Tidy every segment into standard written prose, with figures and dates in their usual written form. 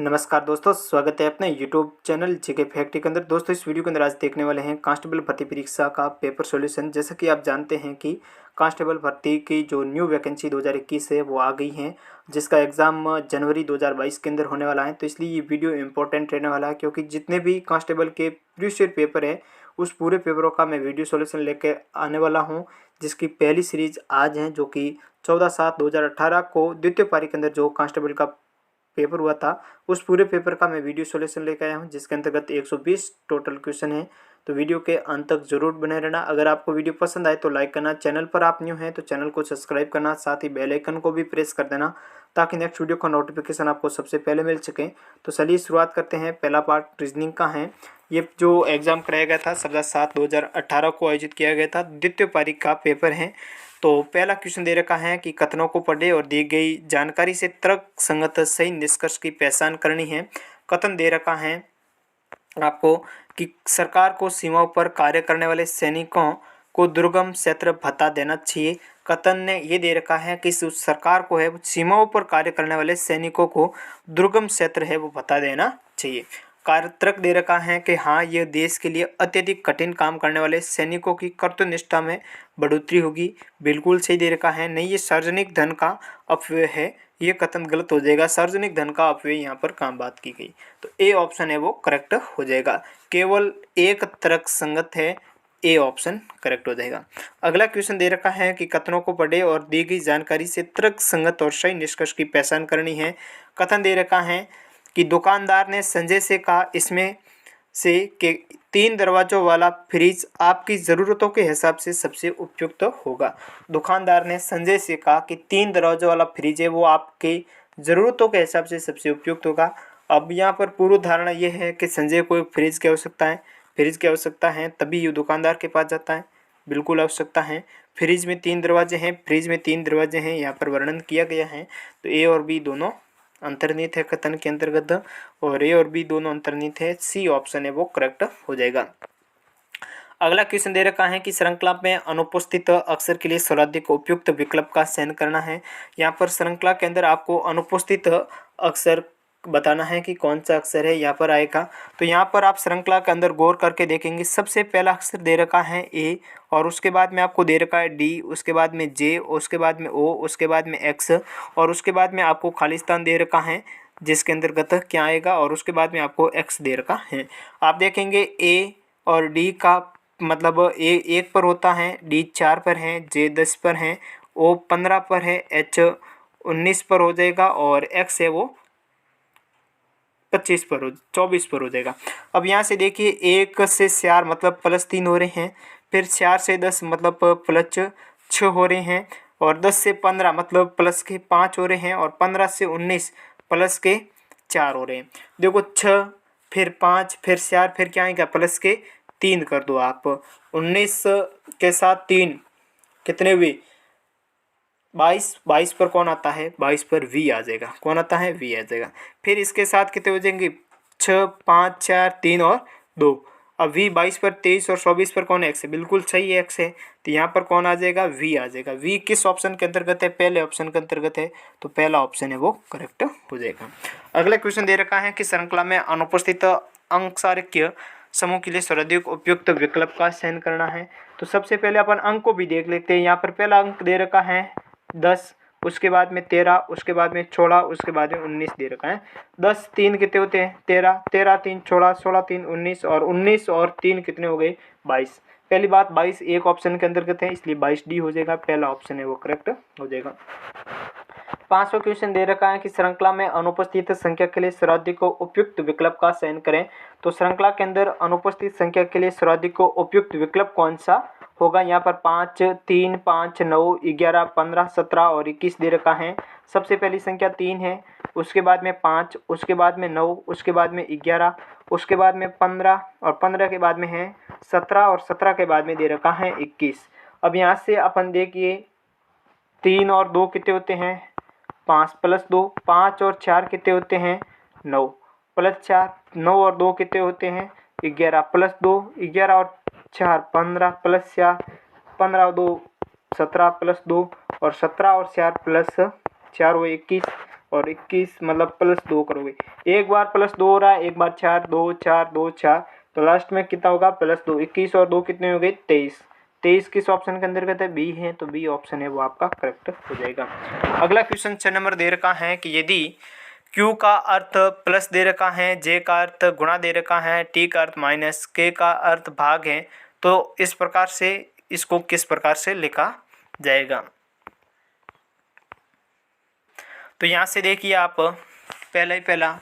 नमस्कार दोस्तों, स्वागत है अपने यूट्यूब चैनल जीके फैक्ट के अंदर। दोस्तों, इस वीडियो के अंदर आज देखने वाले हैं कांस्टेबल भर्ती परीक्षा का पेपर सॉल्यूशन। जैसा कि आप जानते हैं कि कांस्टेबल भर्ती की जो न्यू वैकेंसी 2021 है वो आ गई है, जिसका एग्ज़ाम जनवरी 2022 के अंदर होने वाला है। तो इसलिए ये वीडियो इंपॉर्टेंट रहने वाला है, क्योंकि जितने भी कांस्टेबल के प्रीवियस ईयर पेपर है उस पूरे पेपरों का मैं वीडियो सॉल्यूशन लेके आने वाला हूँ, जिसकी पहली सीरीज आज है, जो कि 14/7/2018 को द्वितीय पारी के अंदर जो कांस्टेबल का पेपर हुआ था उस पूरे पेपर का मैं वीडियो सॉल्यूशन लेकर आया हूं, जिसके अंतर्गत 120 टोटल क्वेश्चन है। तो वीडियो के अंत तक जरूर बने रहना। अगर आपको वीडियो पसंद आए तो लाइक करना, चैनल पर आप न्यू हैं तो चैनल को सब्सक्राइब करना, साथ ही बेल आइकन को भी प्रेस कर देना ताकि नेक्स्ट वीडियो का नोटिफिकेशन आपको सबसे पहले मिल सके। तो चलिए शुरुआत करते हैं। पहला पार्ट रीजनिंग का है। ये जो एग्ज़ाम कराया गया था 17/7/2018 को आयोजित किया गया था, द्वितीय पारी का पेपर है। तो पहला क्वेश्चन दे रखा है कि कथनों को पढ़े और दी गई जानकारी से तर्क संगत सही निष्कर्ष की पहचान करनी है। कथन दे रखा है आपको कि सरकार को सीमाओं पर कार्य करने वाले सैनिकों को दुर्गम क्षेत्र भत्ता देना चाहिए। कथन ने ये दे रखा है कि सरकार को है सीमाओं पर कार्य करने वाले सैनिकों को दुर्गम क्षेत्र है वो भत्ता देना चाहिए। कार्यत्रक दे रखा है कि हाँ, यह देश के लिए अत्यधिक कठिन काम करने वाले सैनिकों की कर्तव्यनिष्ठा में बढ़ोतरी होगी। बिल्कुल सही दे रखा है। नहीं, ये सार्वजनिक धन का अपव्यय है, ये कथन गलत हो जाएगा। सार्वजनिक धन का अपव्यय यहाँ पर काम बात की गई, तो ए ऑप्शन है वो करेक्ट हो जाएगा। केवल एक तर्क संगत है, ए ऑप्शन करेक्ट हो जाएगा। अगला क्वेश्चन दे रखा है कि कथनों को पढ़े और दी गई जानकारी से तर्क संगत और सही निष्कर्ष की पहचान करनी है। कथन दे रखा है कि दुकानदार ने संजय से कहा इसमें से कि 3 दरवाज़ों वाला फ्रिज आपकी ज़रूरतों के हिसाब से सबसे उपयुक्त होगा। दुकानदार ने संजय से कहा कि 3 दरवाज़ों वाला फ्रिज है वो आपके ज़रूरतों के हिसाब से सबसे उपयुक्त होगा। अब यहाँ पर पूर्व धारणा ये है कि संजय को एक फ्रिज की आवश्यकता है, फ्रिज की आवश्यकता है तभी ये दुकानदार के पास जाता है। बिल्कुल आवश्यकता है। फ्रिज में 3 दरवाजे हैं, फ्रिज में 3 दरवाजे हैं, यहाँ पर वर्णन किया गया है। तो ए और बी दोनों अंतर्निहित है कथन के अंतर्गत, और ए और बी दोनों अंतर्निहित है। सी ऑप्शन है वो करेक्ट हो जाएगा। अगला क्वेश्चन दे रखा है कि श्रृंखला में अनुपस्थित अक्षर के लिए सर्वाधिक उपयुक्त विकल्प का चयन करना है। यहाँ पर श्रृंखला के अंदर आपको अनुपस्थित अक्षर बताना है कि कौन सा अक्षर है यहाँ पर आएगा। तो यहाँ पर आप श्रृंखला के अंदर गौर करके देखेंगे, सबसे पहला अक्षर दे रखा है ए, और उसके बाद में आपको दे रखा है डी, उसके बाद में जे, उसके बाद में ओ, उसके बाद में एक्स, और उसके बाद में आपको खाली स्थान दे रखा है जिसके अंतर्गत क्या आएगा, और उसके बाद में आपको एक्स दे रखा है। आप देखेंगे ए और डी का मतलब ए 1 पर होता है, डी 4 पर है, जे 10 पर है, ओ 15 पर है, एच 19 पर हो जाएगा, और एक्स है वो 24 पर हो जाएगा। अब यहाँ से देखिए 1 से 4 मतलब +3 हो रहे हैं, फिर 4 से 10 मतलब +6 हो रहे हैं, और 10 से 15 मतलब +5 हो रहे हैं, और 15 से 19 +4 हो रहे हैं। देखो 6 फिर 5 फिर 4 फिर क्या आएगा +3 कर दो आप। 19 के साथ 3 कितने हुए 22, 22 पर कौन आता है, 22 पर वी आ जाएगा। कौन आता है, वी आ जाएगा। फिर इसके साथ कितने हो जाएंगे 6 5 4 3 और 2। अब वी 22 पर 23 और 24 पर कौन है, एक्स है। बिल्कुल सही है, एक्स है। तो यहाँ पर कौन आ जाएगा, वी आ जाएगा। वी किस ऑप्शन के अंतर्गत है, पहले ऑप्शन के अंतर्गत है, तो पहला ऑप्शन है वो करेक्ट हो जाएगा। अगला क्वेश्चन दे रखा है कि श्रृंखला में अनुपस्थित अंकसारिक्य समूह के लिए सर्वाधिक उपयुक्त विकल्प का चयन करना है। तो सबसे पहले अपन अंक को भी देख लेते हैं। यहाँ पर पहला अंक दे रखा है 10, उसके बाद में 13, उसके बाद में 16, उसके बाद में 19 दे रखा है। 10 3 कितने होते हैं 13, 13 3 16, 16 3 19, और 19 और 3 कितने हो गए 22। पहली बात 22 एक ऑप्शन के अंतर्गत है, इसलिए 22 डी हो जाएगा। पहला ऑप्शन है वो करेक्ट हो जाएगा। 5वां क्वेश्चन दे रखा है कि श्रृंखला में अनुपस्थित संख्या के लिए सर्वाधिक उपयुक्त विकल्प का चयन करें। तो श्रृंखला के अंदर अनुपस्थित संख्या के लिए सर्वाधिक उपयुक्त विकल्प कौन सा होगा। यहाँ पर 5 3 5 9 11 15 17 और 21 दे रखा है। सबसे पहली संख्या 3 है, उसके बाद में 5, उसके बाद में 9, उसके बाद में 11, उसके बाद में 15, और 15 के बाद में है 17, और 17 के बाद में दे रखा है 21। अब यहाँ से अपन देखिए 3 और 2 कितने होते हैं 5 + 2, 5 और 4 कितने होते हैं 9 + 4, 9 और 2 कितने होते हैं 11 + 2, 11 और 4 15 + 4, 15 और 2 17 + 2, और 17 और 4 + 4 वो 21, और 21 मतलब +2 करोगे, एक बार +2 हो रहा है, एक बार 4 2 4 2 4, तो लास्ट में कितना होगा +2, 21 और 2 कितने हो गए 23। 23 किस ऑप्शन के अंतर्गत है, बी है, तो बी ऑप्शन है वो आपका करेक्ट हो जाएगा। अगला क्वेश्चन 6 नंबर दे रखा है कि यदि Q का अर्थ प्लस दे रखा है, J का अर्थ गुणा दे रखा है, T का अर्थ माइनस, K का अर्थ भाग है, तो इस प्रकार से इसको किस प्रकार से लिखा जाएगा। तो यहाँ से देखिए आप पहला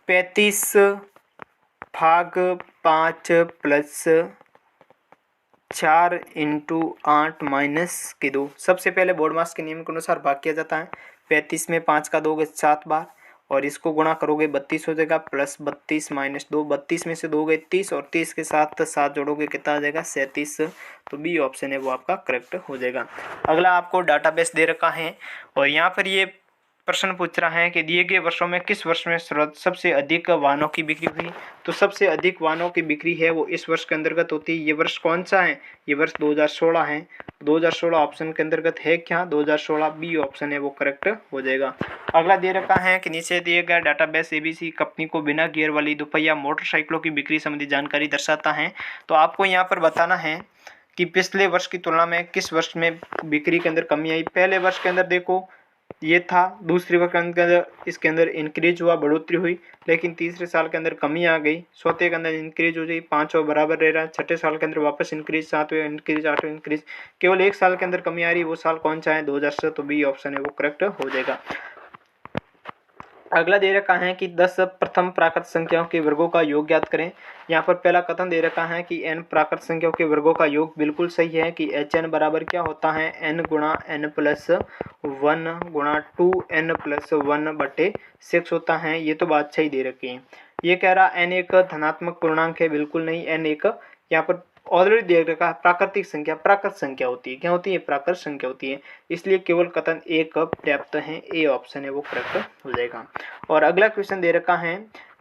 35 भाग 5 प्लस 4 × 8 - 2। सबसे पहले बोर्ड मास के नियम के अनुसार भाग किया जाता है। 35 में 5 का दोगे 7 बार और इसको गुणा करोगे 32 हो जाएगा, प्लस 32 - 2, 32 में से दोगे 30 और 30 के साथ 7 जोड़ोगे कितना आ जाएगा 37। तो बी ऑप्शन है वो आपका करेक्ट हो जाएगा। अगला आपको डाटाबेस दे रखा है और यहाँ पर ये प्रश्न पूछ रहा है कि दिए गए वर्षों में किस वर्ष में सबसे अधिक वाहनों की बिक्री हुई। तो सबसे अधिक वाहनों की बिक्री है वो इस वर्ष के अंतर्गत होती है। ये वर्ष कौन सा है, ये वर्ष 2016 है। 2016 ऑप्शन के अंतर्गत है क्या, 2016 बी ऑप्शन है वो करेक्ट हो जाएगा। अगला दे रखा है कि नीचे दिए गया डाटाबेस एबीसी कंपनी को बिना गियर वाली दोपहिया मोटरसाइकिलों की बिक्री संबंधी जानकारी दर्शाता है। तो आपको यहाँ पर बताना है कि पिछले वर्ष की तुलना में किस वर्ष में बिक्री के अंदर कमी आई। पहले वर्ष के अंदर देखो ये था, दूसरे वर्ष के अंदर इसके अंदर इंक्रीज हुआ, बढ़ोतरी हुई, लेकिन तीसरे साल के अंदर कमी आ गई, चौथे के अंदर इंक्रीज हो गई, पांचवा बराबर रह रहा है, छठे साल के अंदर वापस इंक्रीज, सातवें इंक्रीज, आठवें इंक्रीज, केवल एक साल के अंदर कमी आ रही है, वो साल कौन सा है 2017। तो बी ऑप्शन है वो करेक्ट हो जाएगा। अगला दे रखा है कि 10 प्रथम प्राकृत संख्याओं के वर्गों का योग ज्ञात करें। यहाँ पर पहला कथन दे रखा है कि n प्राकृत संख्याओं के वर्गों का योग बिल्कुल सही है कि hn बराबर क्या होता है, n गुणा n प्लस 1 गुणा 2n प्लस 1/6 होता है। ये तो बात सही दे रखी है। ये कह रहा n एक धनात्मक पूर्णांक है, बिल्कुल नहीं, n एक यहाँ पर ऑलरेडी देख रखा है प्राकृतिक संख्या, प्राकृत संख्या होती है, क्या होती है प्राकृत संख्या होती है, इसलिए केवल कथन एक पर्याप्त है, ए ऑप्शन है वो करेक्ट हो जाएगा। और अगला क्वेश्चन दे रखा है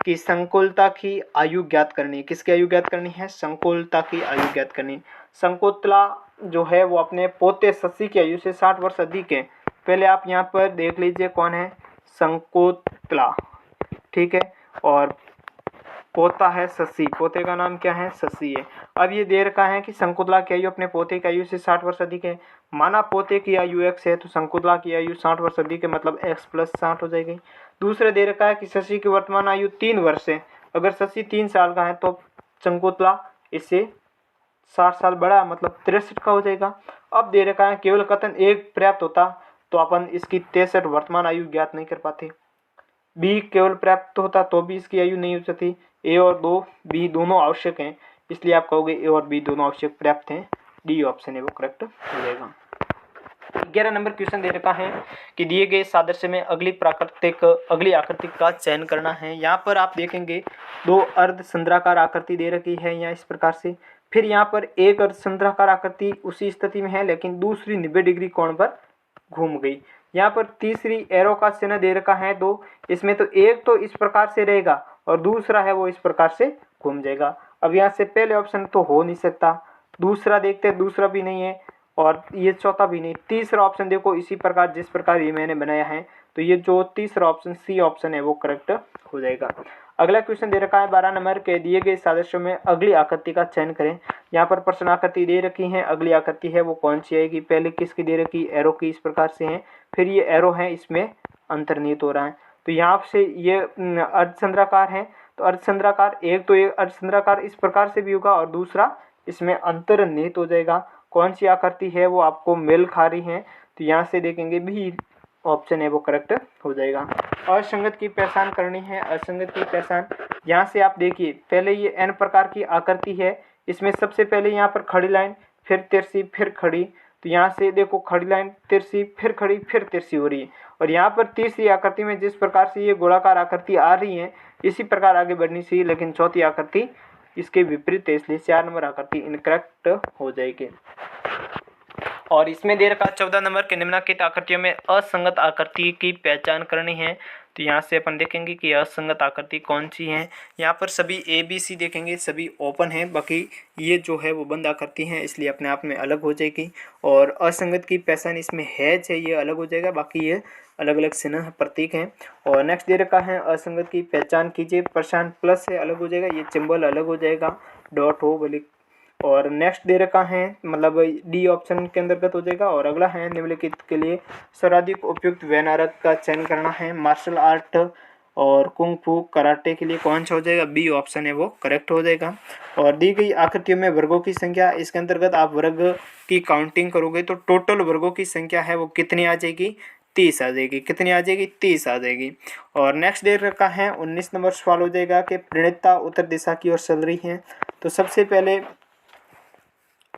कि संकुलता की आयु ज्ञात करनी, किसकी आयु ज्ञात करनी है, संकुलता की आयु ज्ञात करनी। संकुलता जो है वो अपने पोते शशि की आयु से 60 वर्ष अधिक है। पहले आप यहाँ पर देख लीजिए कौन है संकुतला, ठीक है, और पोता है शशि, पोते का नाम क्या है शशि है। अब ये दे रखा है कि संकुतला की आयु अपने पोते की आयु से 60 वर्ष अधिक है। माना पोते की आयु x है तो संकुतला की आयु 60 वर्ष अधिक है, मतलब x + 60 हो जाएगी। दूसरे दे रखा है कि शशि की वर्तमान आयु 3 वर्ष है। अगर शशि 3 साल का है तो संकुतला इससे 60 साल बड़ा, मतलब 63 का हो जाएगा। अब दे रखा है केवल कथन एक पर्याप्त होता तो अपन इसकी 63 वर्तमान आयु ज्ञात नहीं कर पाते। बी केवल पर्याप्त होता तो भी इसकी आयु नहीं हो सकती। ए और बी दोनों आवश्यक हैं, इसलिए आप कहोगे ए और बी दोनों आवश्यक पर्याप्त हैं, डी ऑप्शन है वो करेक्ट हो जाएगा। 11 नंबर क्वेश्चन दे रखा है कि दिए गए सादृश्य में अगली आकृति का चयन करना है। यहाँ पर आप देखेंगे 2 अर्धचंद्राकार आकृति दे रखी है यहाँ इस प्रकार से, फिर यहाँ पर एक अर्धचंद्राकार आकृति उसी स्थिति में है लेकिन दूसरी 90 डिग्री कोण पर घूम गई। यहाँ पर तीसरी एरो का चिन्ह दे रखा है 2, इसमें तो एक तो इस प्रकार से रहेगा और दूसरा है वो इस प्रकार से घूम जाएगा। अब यहाँ से पहले ऑप्शन तो हो नहीं सकता, दूसरा देखते हैं, दूसरा भी नहीं है और ये चौथा भी नहीं। तीसरा ऑप्शन देखो इसी प्रकार जिस प्रकार ये मैंने बनाया है, तो ये जो तीसरा ऑप्शन सी ऑप्शन है वो करेक्ट हो जाएगा। अगला क्वेश्चन दे रखा है 12 नंबर के दिए गए सादृश्यों में अगली आकृति का चयन करें। यहाँ पर प्रश्न आकृति दे रखी है, अगली आकृति है वो कौन सी आएगी, पहले किसकी दे रखी, एरो की इस प्रकार से है, फिर ये एरो है इसमें अंतर्निहित हो रहा है। तो यहाँ से ये अर्धचंद्राकार है, तो अर्धचंद्राकार एक तो ये अर्धचंद्राकार इस प्रकार से भी होगा और दूसरा इसमें अंतर्निहित हो जाएगा। कौन सी आकृति है वो आपको मेल खा रही है, तो यहाँ से देखेंगे भी ऑप्शन है वो करेक्ट हो जाएगा। असंगत की पहचान करनी है, असंगत की पहचान यहाँ से आप देखिए, पहले ये n प्रकार की आकृति है, इसमें सबसे पहले यहाँ पर खड़ी लाइन, फिर तिरछी, फिर खड़ी, तो यहाँ से देखो खड़ी लाइन, तिरछी, फिर खड़ी, फिर तिरछी हो रही है। और यहाँ पर तीसरी आकृति में जिस प्रकार से ये गोलाकार आकृति आ रही है इसी प्रकार आगे बढ़नी चाहिए, लेकिन चौथी आकृति इसके विपरीत है, इसलिए 4 नंबर आकृति इनकरेक्ट हो जाएगी। और इसमें दे रखा 14 नंबर के निम्नलिखित आकृतियों में असंगत आकृति की पहचान करनी है। तो तो यहाँ से अपन देखेंगे कि असंगत आकृति कौन सी है। यहाँ पर सभी ए बी सी देखेंगे सभी ओपन है, बाकी ये जो है वो बंद आकृति है, इसलिए अपने आप में अलग हो जाएगी। और असंगत की पहचान इसमें हैच है, ये अलग हो जाएगा, बाकी ये अलग अलग चिन्ह प्रतीक हैं। और नेक्स्ट दे रखा है असंगत की पहचान कीजिए, प्रशांत प्लस से अलग हो जाएगा, ये सिंबल अलग हो जाएगा, डॉट हो बोले। और नेक्स्ट दे रखा है मतलब डी ऑप्शन के अंतर्गत हो जाएगा। और अगला है निम्नलिखित के लिए सर्वाधिक उपयुक्त व्यवहारक का चयन करना है, मार्शल आर्ट और कुंग फू कराटे के लिए कौन सा हो जाएगा, बी ऑप्शन है वो करेक्ट हो जाएगा। और दी गई आकृतियों में वर्गों की संख्या, इसके अंतर्गत आप वर्ग की काउंटिंग करोगे तो टोटल वर्गों की संख्या है वो कितनी आ जाएगी, 30 आ जाएगी। कितनी आ जाएगी, 30 आ जाएगी। और नेक्स्ट दे रखा है 19 नंबर सवाल हो जाएगा कि प्रणीता उत्तर दिशा की ओर चल रही है। तो सबसे पहले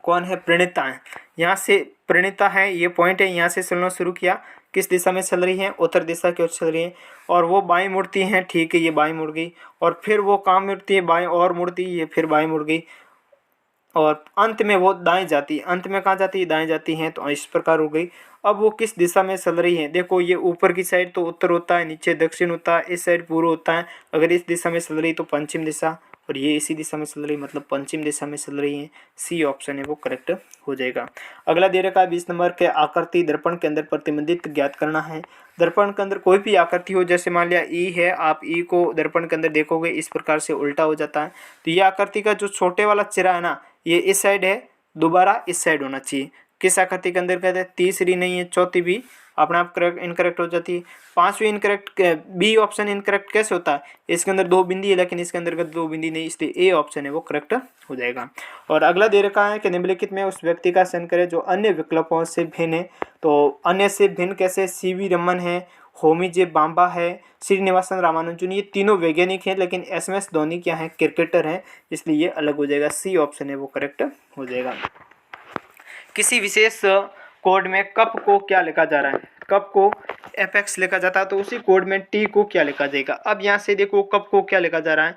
कौन है, प्रणीता है। यहाँ से प्रणीता है, ये पॉइंट है, यहाँ से चलना शुरू किया, किस दिशा में चल रही है, उत्तर दिशा की ओर चल रही है। और वो बाएं मुड़ती हैं, ठीक है, ये बाएं मुड़ गई। और फिर वो काम मुड़ती है, बाएं और मुड़ती है, ये फिर बाएं मुड़ गई। और अंत में वो दाएं जाती है, अंत में कहाँ जाती है, दाएं जाती हैं। तो इस प्रकार हो गई। अब वो किस दिशा में चल रही है, देखो ये ऊपर की साइड तो उत्तर होता है, नीचे दक्षिण होता है, इस साइड पूर्व होता है। अगर इस दिशा में चल रही तो पश्चिम दिशा, और ये इसी दिशा में चल रही मतलब पश्चिम दिशा में चल रही है, सी ऑप्शन है वो करेक्ट हो जाएगा। अगला दे रखा है 20 नंबर के आकृति दर्पण के अंदर प्रतिबिंबित ज्ञात करना है। दर्पण के अंदर कोई भी आकृति हो, जैसे मान लिया ई है, आप ई को दर्पण के अंदर देखोगे इस प्रकार से उल्टा हो जाता है। तो ये आकृति का जो छोटे वाला चेहरा है ना, ये इस साइड है, दोबारा इस साइड होना चाहिए। किस आकृति के अंदर कहते हैं, तीसरी नहीं है, चौथी भी अपने आप करेक्ट इनकरेक्ट हो जाती है। पांचवी इनकरेक्ट, बी ऑप्शन इनकरेक्ट कैसे होता है, इसके अंदर दो बिंदी है लेकिन इसके अंदर दो बिंदी नहीं, इसलिए ए ऑप्शन है वो करेक्ट हो जाएगा। और अगला दे रखा है कि निम्नलिखित में उस व्यक्ति का चयन करें जो अन्य विकल्पों से भिन्न है। तो अन्य से भिन्न कैसे, सीवी रमन है, होमी जे बाम्बा है, श्रीनिवासन रामानुजन, ये तीनों वैज्ञानिक हैं, लेकिन एसएमएस धोनी क्या है, क्रिकेटर हैं, इसलिए ये अलग हो जाएगा, सी ऑप्शन है वो करेक्ट हो जाएगा। किसी विशेष कोड में कप को क्या लिखा जा रहा है, कप को एफ लिखा जाता है, तो उसी कोड में टी को क्या लिखा जाएगा। अब यहाँ से देखो कप को क्या लिखा जा रहा है,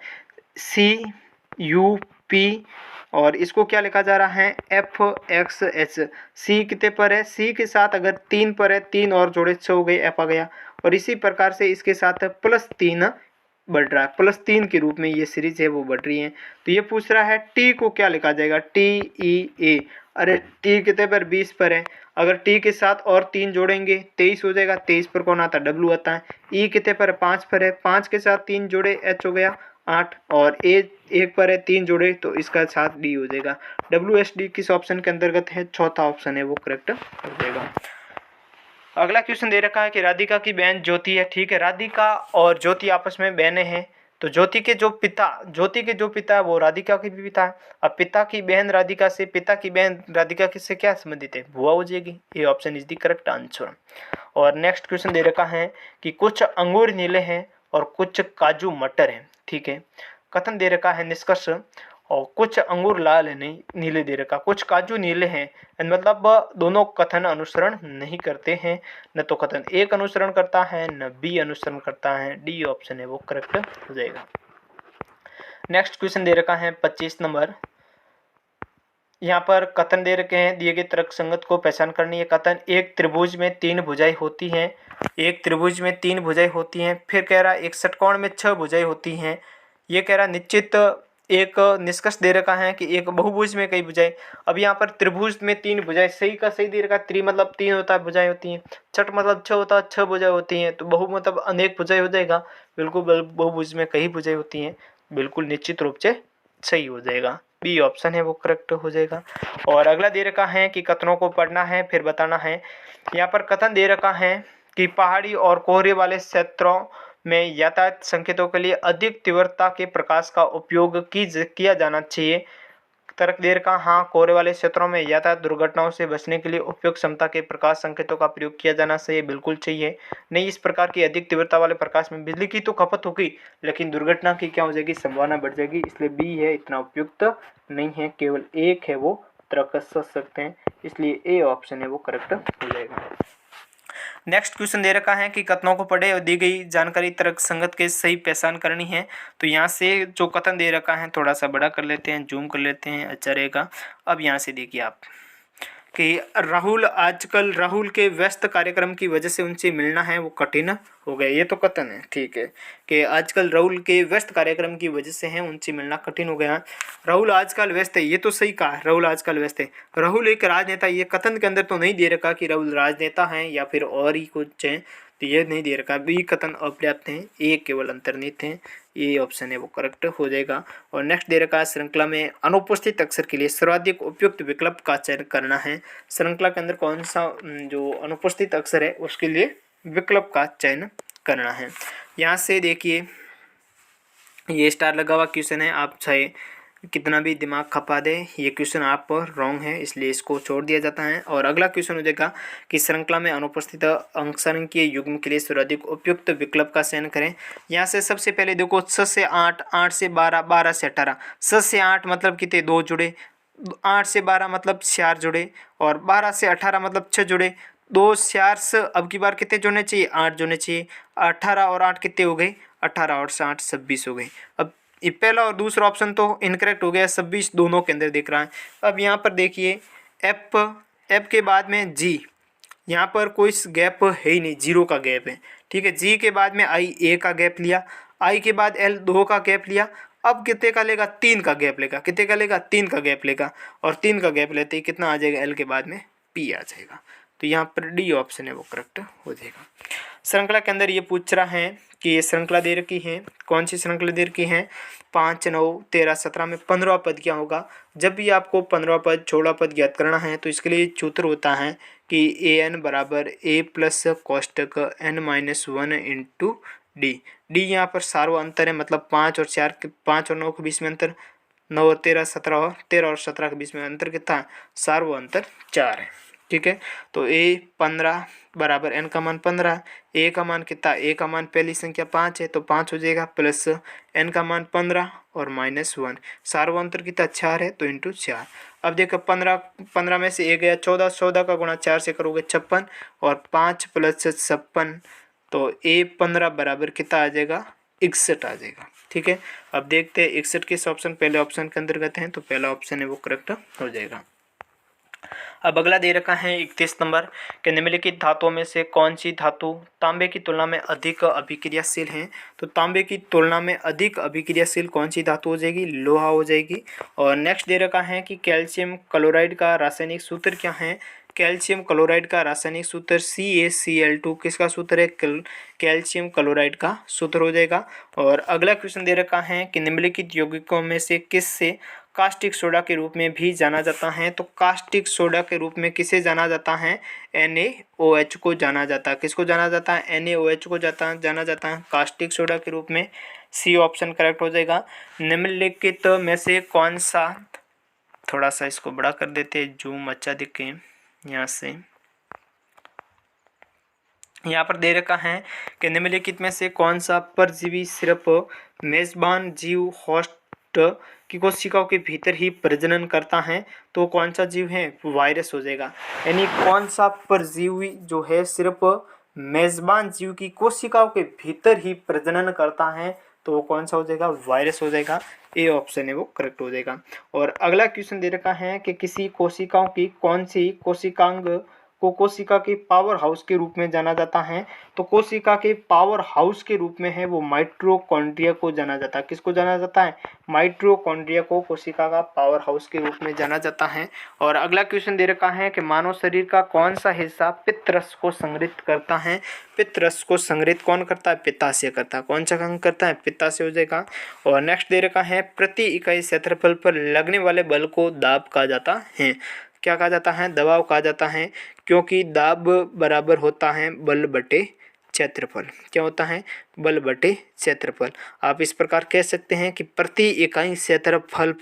सी यू पी, और इसको क्या लिखा जा रहा है, एफ एक्स एच। सी कितने पर है, सी के साथ अगर 3 पर है, 3 और जोड़े 6 हो गए, एफ आ गया। और इसी प्रकार से इसके साथ +3 बढ़ रहा है, +3 के रूप में ये सीरीज है वो बढ़ रही है। तो ये पूछ रहा है टी को क्या लिखा जाएगा, टी ई ए। अरे टी कितने पर, 20 पर है, अगर टी के साथ और 3 जोड़ेंगे 23 हो जाएगा। 23 पर कौन आता है, डब्ल्यू आता है। ई कितने पर, 5 पर है, 5 के साथ 3 जोड़े एच हो गया 8, और ए 1 पर है, 3 जोड़े तो इसका साथ डी हो जाएगा। डब्ल्यू एस डी किस ऑप्शन के अंतर्गत है, चौथा ऑप्शन है वो करेक्ट हो जाएगा। अगला क्वेश्चन दे रखा है कि राधिका की बहन ज्योति है, ठीक है, राधिका और ज्योति आपस में बहनें हैं। तो ज्योति के जो पिता है वो राधिका के भी पिता है। अब पिता की बहन राधिका से, पिता की बहन राधिका से क्या संबंधित है, बुआ हो जाएगी। ये option is the correct answer. और नेक्स्ट क्वेश्चन दे रखा है कि कुछ अंगूर नीले हैं और कुछ काजू मटर हैं, ठीक है। कथन दे रखा है निष्कर्ष, और कुछ अंगूर लाल है, नहीं नीले दे रखा, कुछ काजू नीले हैं, मतलब दोनों कथन अनुसरण नहीं करते हैं। न तो कथन एक अनुसरण करता है, न बी अनुसरण करता है, डी ऑप्शन है वो करेक्ट हो जाएगा। नेक्स्ट क्वेश्चन दे रखा है 25 नंबर। यहाँ पर कथन दे रखे हैं, दिए गए तर्क संगत को पहचान करनी है। कथन, एक त्रिभुज में 3 भुजाएं होती हैं, एक त्रिभुज में 3 भुजाएं होती हैं। फिर कह रहा है एक षटकोण में 6 भुजाएं होती हैं। ये कह रहा निश्चित, एक निष्कर्ष दे रखा है कि एक बहुभुज में कई भुजाएं। अब यहाँ पर त्रिभुज में 3 भुजाएं, सही का सही दे रखा है। त्रि मतलब 3 होता है, भुजाएं होती हैं। छठ मतलब 6 होता है, 6 भुजाएं होती हैं। तो बहु मतलब अनेक भुजाएं हो जाएगा, बिल्कुल बहुभुज में कई भुजाएं होती हैं, बिल्कुल निश्चित रूप से सही हो जाएगा, बी ऑप्शन है वो करेक्ट हो जाएगा। और अगला दे रखा है कि कथनों को पढ़ना है फिर बताना है। यहाँ पर कथन दे रखा है कि पहाड़ी और कोहरे वाले क्षेत्रों में यातायात संकेतों के लिए अधिक तीव्रता के प्रकाश का उपयोग किया जाना चाहिए। तर्क दे रखा, हाँ कोहरे वाले क्षेत्रों में यातायात दुर्घटनाओं से बचने के लिए उपयुक्त क्षमता के प्रकाश संकेतों का प्रयोग किया जाना चाहिए, बिल्कुल चाहिए। नहीं, इस प्रकार की अधिक तीव्रता वाले प्रकाश में बिजली की तो खपत होगी, लेकिन दुर्घटना की क्या हो जाएगी, संभावना बढ़ जाएगी, इसलिए बी है इतना उपयुक्त नहीं है, केवल एक है वो तर्क कर सकते हैं, इसलिए ए ऑप्शन है वो करेक्ट हो जाएगा। नेक्स्ट क्वेश्चन दे रखा है कि कथनों को पढ़े और दी गई जानकारी तर्क संगत के सही पहचान करनी है। तो यहाँ से जो कथन दे रखा है थोड़ा सा बड़ा कर लेते हैं, जूम कर लेते हैं, अच्छा रहेगा। अब यहाँ से देखिए आप, कि राहुल के व्यस्त कार्यक्रम की वजह से उनसे मिलना है वो कठिन हो गया। ये तो कथन है, ठीक है, कि आजकल राहुल के व्यस्त कार्यक्रम की वजह से है उनसे मिलना कठिन हो गया। राहुल आजकल व्यस्त है, ये तो सही कहा, राहुल आजकल व्यस्त है। राहुल एक राजनेता, ये कथन के अंदर तो नहीं दे रखा कि राहुल राजनेता हैं या फिर और ही कुछ है, तो ये नहीं दे रखा। बी कथन अपर्याप्त हैं, ए केवल अंतर्निहित हैं। ये ऑप्शन है वो करेक्ट हो जाएगा। और नेक्स्ट दे रखा है श्रृंखला में अनुपस्थित अक्षर के लिए सर्वाधिक उपयुक्त विकल्प का चयन करना है। श्रृंखला के अंदर कौन सा जो अनुपस्थित अक्षर है उसके लिए विकल्प का चयन करना है। यहाँ से देखिए ये स्टार लगा हुआ क्वेश्चन है, आप चाहे कितना भी दिमाग खपा दे, ये क्वेश्चन आप रॉन्ग है, इसलिए इसको छोड़ दिया जाता है। और अगला क्वेश्चन हो जाएगा कि श्रृंखला में अनुपस्थित अंशांकीय युग्म के लिए सर्वाधिक उपयुक्त विकल्प का चयन करें। यहाँ से सबसे पहले देखो 6 से 8, 8 से 12, 12 से 18। 6 से 8 मतलब कितने, 2 जुड़े, 8 से 12 मतलब 4 जुड़े, और 12 से 18 मतलब 6 जुड़े। 2 4 से अब की बार कितने जुड़ने चाहिए, 8 जुड़ने चाहिए। 18 और 8 कितने हो गए, 18 और 8 26 हो गए। अब ये पहला और दूसरा ऑप्शन तो इनकरेक्ट हो गया, 26 दोनों के अंदर दिख रहा है। अब यहाँ पर देखिए एफ के बाद में जी, यहाँ पर कोई गैप है ही नहीं, 0 का गैप है, ठीक है। जी के बाद में आई, ए का गैप लिया, आई के बाद एल, 2 का गैप लिया। अब कितने का लेगा, 3 का गैप लेगा, कितने का लेगा, 3 का गैप लेगा, और 3 का गैप लेते ही कितना आ जाएगा, एल के बाद में पी आ जाएगा। तो यहाँ पर डी ऑप्शन है वो करेक्ट हो जाएगा। श्रृंखला के अंदर ये पूछ रहा है कि ये श्रृंखला दे रखी है, कौन सी श्रृंखला दे रखी है, 5, 9, 13, 17 में 15वां पद क्या होगा। जब भी आपको 15वां पद 16वां पद ज्ञात करना है तो इसके लिए सूत्र होता है कि ए एन बराबर ए प्लस कोष्टक N minus 1 into D. D यहाँ पर सार्व अंतर है, मतलब 5 और 4, 5 और 9 के बीच में अंतर, 9 और 13, 17 और 13 और 17 के बीच में अंतर कितना है, सार्व अंतर 4 है, ठीक है। तो ए 15 बराबर एन का मान 15, ए का मान कितना, ए का मान पहली संख्या 5 है तो 5 हो जाएगा, प्लस एन का मान 15 और माइनस 1, सार्वंतर कितना 4 है तो इंटू 4। अब देखो 15 में से ए गया 14, 14 का गुणा 4 से करोगे 56, और 5 प्लस 56 तो ए 15 बराबर कितना आ जाएगा, 61 आ जाएगा, ठीक है। अब देखते हैं 61 किस ऑप्शन, पहले ऑप्शन के अंतर्गत है, तो पहला ऑप्शन है वो करेक्ट हो जाएगा। अब अगला दे रखा है 31 नंबर के निम्नलिखित धातुओं में से कौन सी धातु तांबे की तुलना में अधिक अभिक्रियाशील है। तो तांबे की तुलना में अधिक अभिक्रियाशील कौन सी धातु हो जाएगी, लोहा हो जाएगी। और नेक्स्ट दे रखा है कि कैल्शियम क्लोराइड का रासायनिक सूत्र क्या है। कैल्शियम क्लोराइड का रासायनिक सूत्र CaCl2 किसका सूत्र है, कैल्शियम क्लोराइड का सूत्र हो जाएगा। और अगला क्वेश्चन दे रखा है कि निम्नलिखित यौगिकों में से किस से कास्टिक सोडा के रूप में भी जाना जाता है। तो कास्टिक सोडा के रूप में किसे जाना जाता है, NaOH को जाना जाता है। किसको जाना जाता है, NaOH को जाना जाता है कास्टिक सोडा के रूप में। सी ऑप्शन करेक्ट हो जाएगा। निम्नलिखित में से कौन सा, थोड़ा सा इसको बड़ा कर देते हैं, जूम अच्छा दिखे यहाँ से। यहाँ पर दे रखा है कि निम्नलिखित में से कौन सा परजीवी सिर्फ मेजबान जीव होस्ट की कोशिकाओं के भीतर ही प्रजनन करता है। तो कौन सा जीव है, वायरस हो जाएगा। यानी कौन सा परजीवी जो है सिर्फ मेजबान जीव की कोशिकाओं के भीतर ही प्रजनन करता है, तो वो कौन सा हो जाएगा, वायरस हो जाएगा। ए ऑप्शन है वो करेक्ट हो जाएगा। और अगला क्वेश्चन दे रखा है कि किसी कोशिकाओं की कौन सी कोशिकांग को कोशिका के पावर हाउस के रूप में जाना जाता है। तो कोशिका के पावर हाउस के रूप में है वो माइटोकॉन्ड्रिया को जाना जाता है। किसको जाना जाता है, माइटोकॉन्ड्रिया को कोशिका का पावर हाउस के रूप में जाना जाता है। और अगला क्वेश्चन दे रखा है कि मानव शरीर का कौन सा हिस्सा पित्तरस को संग्रहित करता है। पित्तरस को संग्रहित कौन करता है, पित्ताशय करता है। कौन सा अंग करता है, पित्ताशय हो जाएगा। और नेक्स्ट दे रखा है प्रति इकाई क्षेत्रफल पर लगने वाले बल को दाब कहा जाता है। क्या कहा जाता है, दबाव कहा जाता है, क्योंकि दाब बराबर होता है बल बटे क्षेत्रफल। क्या होता है, बल बटे क्षेत्रफल। आप इस प्रकार कह सकते हैं कि प्रति इकाई क्षेत्रफल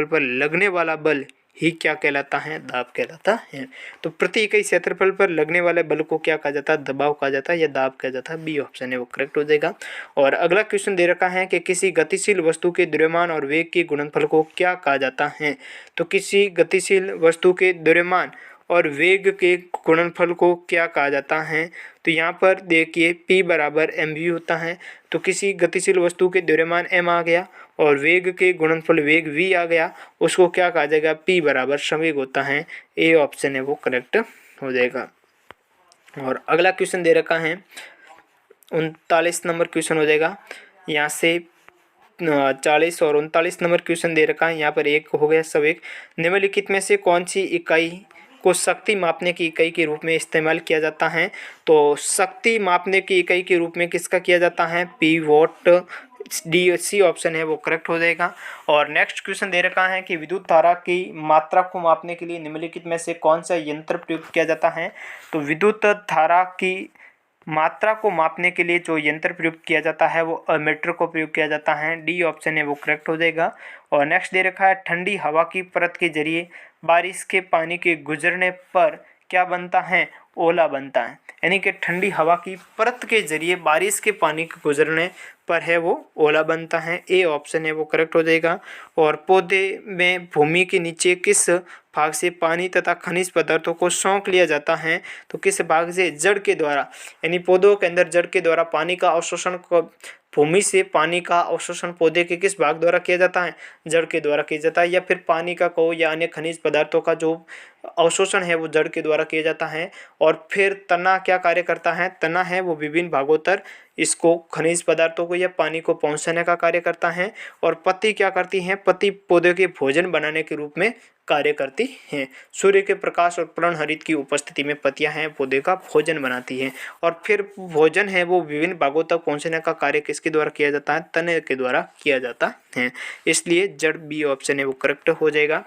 पर लगने वाला बल ही क्या कहलाता है, दाब कहलाता है। तो प्रति इकाई क्षेत्रफल पर लगने वाले बल को क्या कहा जाता है, दबाव कहा जाता है या दाब कहा जाता है। बी ऑप्शन है वो करेक्ट हो जाएगा। और अगला क्वेश्चन दे रखा है कि किसी गतिशील वस्तु के द्रव्यमान और वेग के गुणनफल को क्या कहा जाता है। तो किसी गतिशील वस्तु के द्रव्यमान और वेग के गुणनफल को क्या कहा जाता है। तो यहाँ पर देखिए P बराबर mv होता है। तो किसी गतिशील वस्तु के द्रव्यमान m आ गया और वेग के गुणनफल वेग v आ गया, उसको क्या कहा जाएगा, p बराबर संवेग होता है। ए ऑप्शन है वो करेक्ट हो जाएगा। और अगला क्वेश्चन दे रखा है 39 नंबर क्वेश्चन हो जाएगा। यहाँ से 40 और 39 नंबर क्वेश्चन दे रखा है। यहाँ पर एक हो गया संवेग। निम्नलिखित में से कौन सी इकाई को शक्ति मापने की इकाई के रूप में इस्तेमाल किया जाता है। तो शक्ति मापने की इकाई के रूप में किसका किया जाता है, P watt. D C option है वो करेक्ट हो जाएगा। और नेक्स्ट क्वेश्चन दे रखा है कि विद्युत धारा की मात्रा को मापने के लिए निम्नलिखित में से कौन सा यंत्र प्रयुक्त किया जाता है। तो विद्युत धारा की मात्रा को मापने के लिए जो यंत्र प्रयुक्त किया जाता है वो अमीटर को प्रयोग किया जाता है। डी ऑप्शन है वो करेक्ट हो जाएगा। और नेक्स्ट दे रखा है ठंडी हवा की परत के जरिए बारिश के पानी के गुजरने पर क्या बनता है, ओला बनता है। यानी कि ठंडी हवा की परत के जरिए बारिश के पानी के गुजरने पर है वो ओला बनता है। ए ऑप्शन है वो करेक्ट हो जाएगा। और पौधे में भूमि के नीचे किस भाग से पानी तथा खनिज पदार्थों को सोख लिया जाता है। तो किस भाग से, जड़ के द्वारा। यानी पौधों के अंदर जड़ के द्वारा पानी का अवशोषण भूमि से पानी का अवशोषण पौधे के किस भाग द्वारा किया जाता है, जड़ के द्वारा किया जाता है। या फिर पानी का कहो या अन्य खनिज पदार्थों का जो अवशोषण है वो जड़ के द्वारा किया जाता है। और फिर तना क्या कार्य करता है, तना है वो विभिन्न भागों तक इसको खनिज पदार्थों को या पानी को पहुंचाने का कार्य करता है। और पत्ती क्या करती हैं, पत्ती पौधे के भोजन बनाने के रूप में कार्य करती हैं। सूर्य के प्रकाश और पर्णहरित की उपस्थिति में पत्तियां हैं पौधे का भोजन बनाती हैं। और फिर भोजन है वो विभिन्न भागों तक पहुंचने का कार्य किसके द्वारा किया जाता है, तने के द्वारा किया जाता है। इसलिए जड़ बी ऑप्शन है वो करेक्ट हो जाएगा।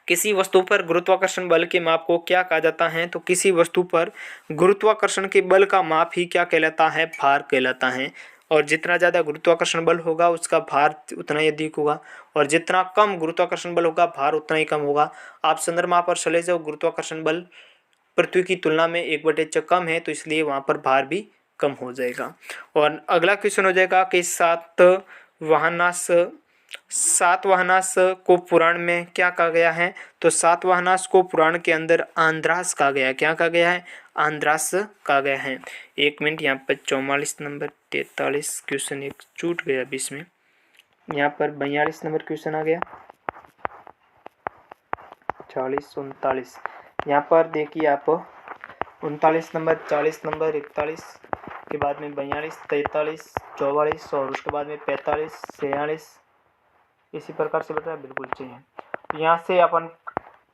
किसी वस्तु पर गुरुत्वाकर्षण बल के माप को क्या कहा जाता है। तो किसी वस्तु पर गुरुत्वाकर्षण के बल का माप ही क्या कहलाता है, भार कहलाता है। और जितना ज़्यादा गुरुत्वाकर्षण बल होगा उसका भार उतना ही अधिक होगा, और जितना कम गुरुत्वाकर्षण बल होगा भार उतना ही कम होगा। आप चंद्रमा पर चले जाओ, गुरुत्वाकर्षण बल पृथ्वी की तुलना में 1/6 कम है, तो इसलिए वहाँ पर भार भी कम हो जाएगा। और अगला क्वेश्चन हो जाएगा कि सातवाहनास को पुराण में क्या कहा गया है। तो सातवाहनास को पुराण के अंदर आंद्रास कहा गया है। क्या कहा गया है, आंद्रास कहा गया है। 1 मिनट, यहाँ पर 44 नंबर 43 क्वेश्चन एक छूट गया बीच में। यहाँ पर 42 नंबर क्वेश्चन आ गया, 40 39। यहाँ पर देखिए आप 39 नंबर, 40 नंबर, 41 के बाद में 42, 43, 44 और उसके बाद में 45, 46 इसी प्रकार से बताया, बिल्कुल चाहिए। यहाँ से अपन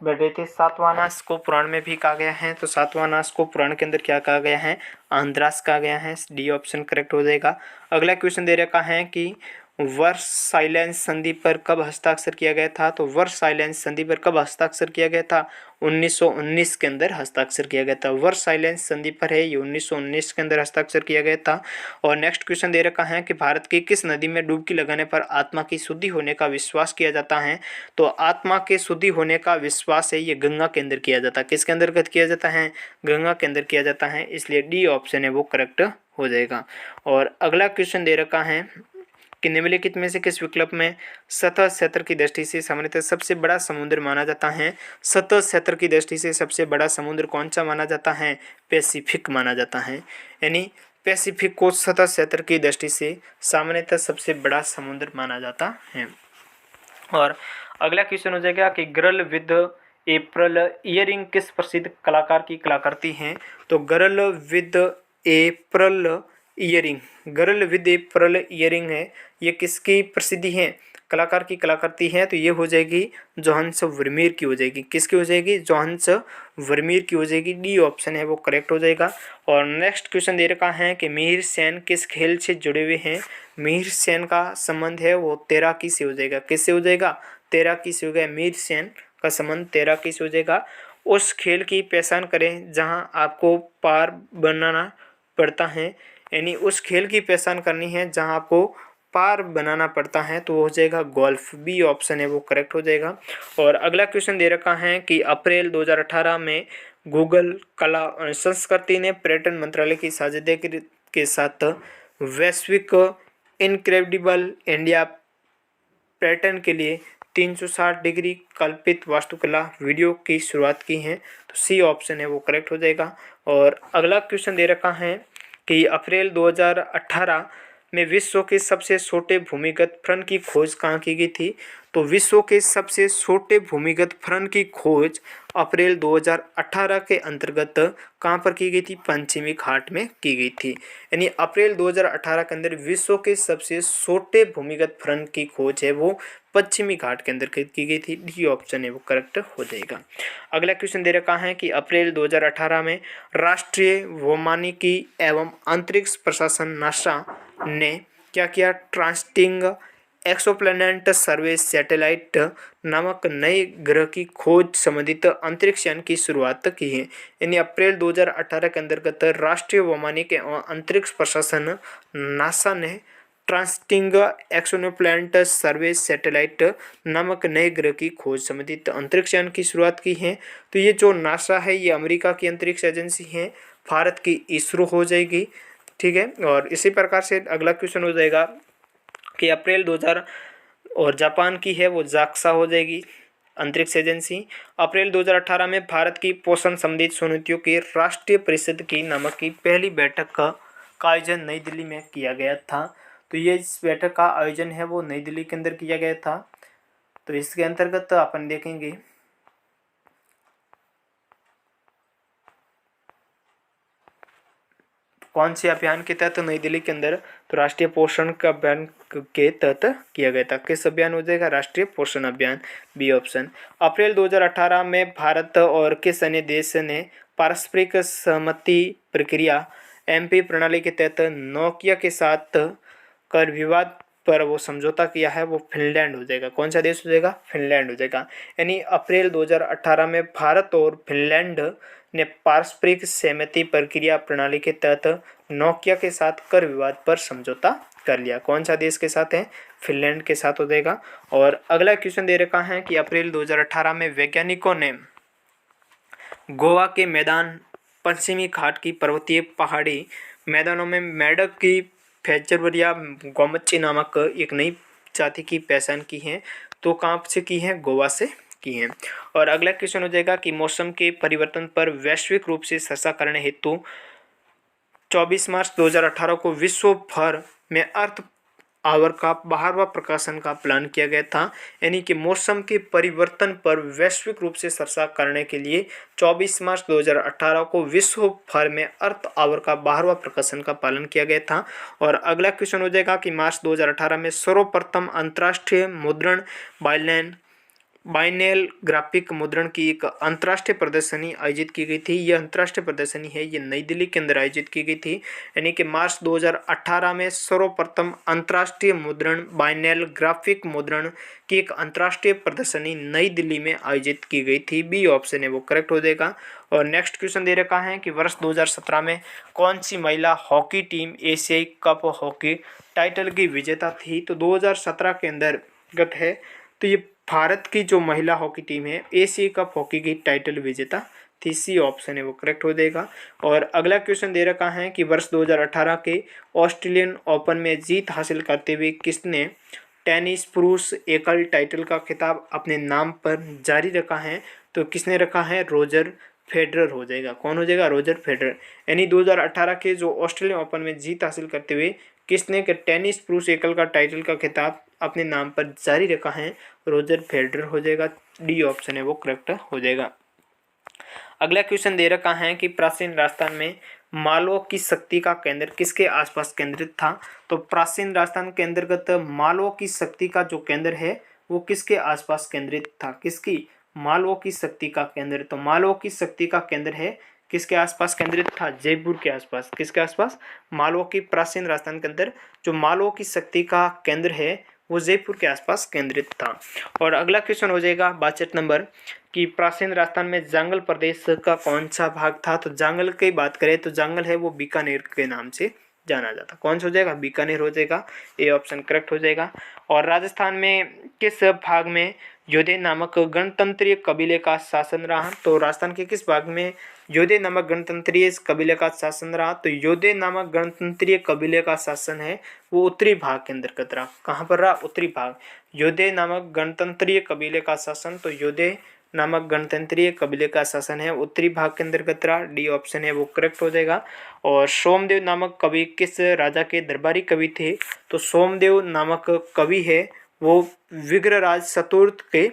बैठे थे सातवाहनास को पुराण में भी कहा गया है। तो सातवाहनास को पुराण के अंदर क्या कहा गया है, आंद्रास कहा गया है। डी ऑप्शन करेक्ट हो जाएगा। अगला क्वेश्चन दे रखा है कि वर्साइलेस संधि पर कब हस्ताक्षर किया गया था। तो वर्साइलेस संधि पर कब हस्ताक्षर किया गया था, 1919 के अंदर हस्ताक्षर किया गया था। वर्साइलेस संधि पर है ये 1919 के अंदर हस्ताक्षर किया गया था। और नेक्स्ट क्वेश्चन दे रखा है कि भारत की किस नदी में डुबकी लगाने पर आत्मा की शुद्धि होने का विश्वास किया जाता है। तो आत्मा के शुद्धि होने का विश्वास है ये गंगा के अंदर किया जाता है। किसके अंतर्गत किया जाता है, गंगा के अंदर किया जाता है। इसलिए डी ऑप्शन है वो करेक्ट हो जाएगा। और अगला क्वेश्चन दे रखा है कि निम्नलिखित में से किस विकल्प में सतह क्षेत्र की दृष्टि से सामान्यतः सबसे बड़ा समुद्र माना जाता है। सतह क्षेत्र की दृष्टि से सबसे बड़ा समुद्र कौन सा माना जाता है, पैसिफिक माना जाता है। यानी पैसिफिक को सतह क्षेत्र की दृष्टि से सामान्यतः सबसे बड़ा समुद्र माना जाता है। और अगला क्वेश्चन हो जाएगा कि गर्ल विद एप्रल इयरिंग किस प्रसिद्ध कलाकार की कलाकृति है। तो girl with apparel earring, girl with apparel earring है, ये किसकी प्रसिद्धि है, कलाकार की कलाकृति है। तो ये हो जाएगी जोहान्स वर्मीयर की हो जाएगी। किसकी हो जाएगी, जोहान्स वर्मीयर की हो जाएगी। डी ऑप्शन है वो करेक्ट हो जाएगा। और नेक्स्ट क्वेश्चन दे रखा है कि मिहिर सेन किस खेल से जुड़े हुए हैं। मिहिर सेन का संबंध है वो तैराकी से हो जाएगा। किससे हो जाएगा, तैराकी से हो गया। मिहिर सेन का संबंध तैराकी से हो जाएगा। उस खेल की पहचान करें जहाँ आपको पार बनाना पड़ता है, यानी उस खेल की पहचान करनी है जहां आपको पार बनाना पड़ता है, तो वो हो जाएगा गोल्फ। बी ऑप्शन है वो करेक्ट हो जाएगा। और अगला क्वेश्चन दे रखा है कि अप्रैल 2018 में गूगल कला और संस्कृति ने पर्यटन मंत्रालय की साझेदारी के साथ वैश्विक इनक्रेडिबल इंडिया पर्यटन के लिए 360 डिग्री कल्पित वास्तुकला वीडियो की शुरुआत की है। तो सी ऑप्शन है वो करेक्ट हो जाएगा। और अगला क्वेश्चन दे रखा है कि अप्रैल 2018 में विश्व के सबसे छोटे भूमिगत फ्रन की खोज कहाँ की गई थी? तो विश्व के सबसे छोटे भूमिगत फ्रन की खोज अप्रैल 2018 के अंतर्गत कहाँ पर की गई थी? पश्चिमी घाट में की गई थी। यानी अप्रैल 2018 के अंदर विश्व के सबसे छोटे भूमिगत फ्रन की खोज है वो पश्चिमी घाट के अंदर की गई थी। डी ऑप्शन है वो करेक्ट हो जाएगा। अगला क्वेश्चन दे रखा है कि अप्रैल 2018 में राष्ट्रीय भौगोलिकी एवं अंतरिक्ष प्रशासन नासा ने क्या किया? ट्रांसिटिंग एक्सोप्लैनेट सर्वे सैटेलाइट नामक नए ग्रह की खोज संबंधित अंतरिक्ष यान की शुरुआत की है। यानी अप्रैल 2018 के अंतर्गत राष्ट्रीय वैमानिक एवं अंतरिक्ष प्रशासन नासा ने ट्रांसिटिंग एक्सोप्लैनेट सर्वे सैटेलाइट नामक नए ग्रह की खोज संबंधित अंतरिक्ष यान की शुरुआत की है। तो ये जो नासा है ये अमेरिका की अंतरिक्ष एजेंसी है, भारत की इसरो हो जाएगी। ठीक है, और इसी प्रकार से अगला क्वेश्चन हो जाएगा कि अप्रैल 2000 और जापान की है वो जाक्सा हो जाएगी अंतरिक्ष एजेंसी। अप्रैल 2018 में भारत की पोषण संबंधित समितियों की राष्ट्रीय परिषद की नामक की पहली बैठक का आयोजन नई दिल्ली में किया गया था। तो ये इस बैठक का आयोजन है वो नई दिल्ली के अंदर किया गया था। तो इसके अंतर्गत अपन देखेंगे कौन से अभियान के तहत नई दिल्ली के अंदर? तो राष्ट्रीय पोषण का अभियान के तहत किया गया था। किस अभियान हो जाएगा? राष्ट्रीय पोषण अभियान, बी ऑप्शन। अप्रैल 2018 में भारत और किस अन्य देश ने पारस्परिक सहमति प्रक्रिया एमपी प्रणाली के तहत नोकिया के साथ कर विवाद पर वो समझौता किया है? वो फिनलैंड हो जाएगा। कौन सा देश हो जाएगा? फिनलैंड हो जाएगा। यानी अप्रैल 2018 में भारत और फिनलैंड ने पारस्परिक सहमति प्रक्रिया प्रणाली के तहत नोकिया के साथ कर विवाद पर समझौता कर लिया। कौन सा देश के साथ है? फिनलैंड के साथ हो जाएगा। और अगला क्वेश्चन दे रखा है कि अप्रैल 2018 में वैज्ञानिकों ने गोवा के मैदान पश्चिमी घाट की पर्वतीय पहाड़ी मैदानों में मेंढक की फैचरवरिया गोमच्ची नामक एक नई जाति की पहचान की है। तो कहाँ से की है? गोवा से की है। और अगला क्वेश्चन हो जाएगा कि मौसम के परिवर्तन पर वैश्विक रूप से चर्चा करने हेतु 24 मार्च 2018 को विश्व भर में अर्थ आवर का 12वां प्रकाशन का प्लान किया गया था। यानी कि मौसम के परिवर्तन पर वैश्विक रूप से चर्चा करने के लिए 24 मार्च 2018 को विश्व भर में अर्थ आवर का 12वां प्रकाशन का पालन किया गया था। और अगला क्वेश्चन हो जाएगा कि मार्च 2018 में सर्वप्रथम अंतर्राष्ट्रीय मुद्रण बाइनेल ग्राफिक मुद्रण की एक अंतर्राष्ट्रीय प्रदर्शनी आयोजित की गई थी। यह अंतर्राष्ट्रीय प्रदर्शनी है ये नई दिल्ली के अंदर आयोजित की गई थी। यानी कि मार्च 2018 में सर्वप्रथम अंतर्राष्ट्रीय मुद्रण बाइनेल ग्राफिक मुद्रण की एक अंतर्राष्ट्रीय प्रदर्शनी नई दिल्ली में आयोजित की गई थी। बी ऑप्शन है वो करेक्ट हो जाएगा। और नेक्स्ट क्वेश्चन दे रखा है कि वर्ष 2017 में कौन सी महिला हॉकी टीम एशियाई कप हॉकी टाइटल की विजेता थी? तो 2017 के अंतर्गत है। तो ये भारत की जो महिला हॉकी टीम है एशिया कप हॉकी की टाइटल विजेता थी। सी ऑप्शन है वो करेक्ट हो जाएगा। और अगला क्वेश्चन दे रखा है कि वर्ष 2018 के ऑस्ट्रेलियन ओपन में जीत हासिल करते हुए किसने टेनिस पुरुष एकल टाइटल का खिताब अपने नाम पर जारी रखा है? तो किसने रखा है? रोजर फेडरर हो जाएगा। कौन हो जाएगा? Roger Federer. यानी 2018 के जो ऑस्ट्रेलियन ओपन में जीत हासिल करते हुए किसने के टेनिस पुरुष एकल का टाइटल का खिताब अपने नाम पर जारी रखा है? रोजर फेडरर हो जाएगा। डी ऑप्शन है वो करेक्ट हो जाएगा। अगला क्वेश्चन दे रखा है कि प्राचीन राजस्थान में मालवों की शक्ति का केंद्र किसके आसपास केंद्रित था? तो प्राचीन राजस्थान के अंतर्गत मालवों की शक्ति का जो केंद्र है वो किसके आसपास केंद्रित था? किसकी? मालवों की शक्ति का केंद्र। तो मालवों की शक्ति का केंद्र है किसके आसपास केंद्रित था? जयपुर के आसपास। किसके आसपास? मालवों की प्राचीन राजस्थान के अंदर जो मालवों की शक्ति का केंद्र है वो जयपुर के आसपास केंद्रित था। और अगला क्वेश्चन हो जाएगा 62 नंबर कि प्राचीन राजस्थान में जांगल प्रदेश का कौन सा भाग था? तो जांगल की बात करें तो जांगल है वो बीकानेर के नाम से जाना जाता। कौन सा हो जाएगा? बीकानेर हो जाएगा। ए ऑप्शन करेक्ट हो जाएगा। और राजस्थान में किस भाग में योधे नामक गणतंत्रीय कबीले का शासन रहा? तो राजस्थान के किस भाग में योधे नामक गणतंत्रीय कबीले का शासन रहा? तो योधे नामक गणतंत्रीय कबीले का शासन है वो उत्तरी भाग के अंतर्गत रहा। कहाँ पर रहा? उत्तरी भाग। योधे नामक गणतंत्रीय कबीले का शासन तो योधे नामक गणतंत्रीय कबीले का शासन है उत्तरी भाग के अंतर्गत रहा। डी ऑप्शन है वो करेक्ट हो जाएगा। और सोमदेव नामक कवि किस राजा के दरबारी कवि थे? तो सोमदेव नामक कवि है वो विग्रहराज चतुर्थ के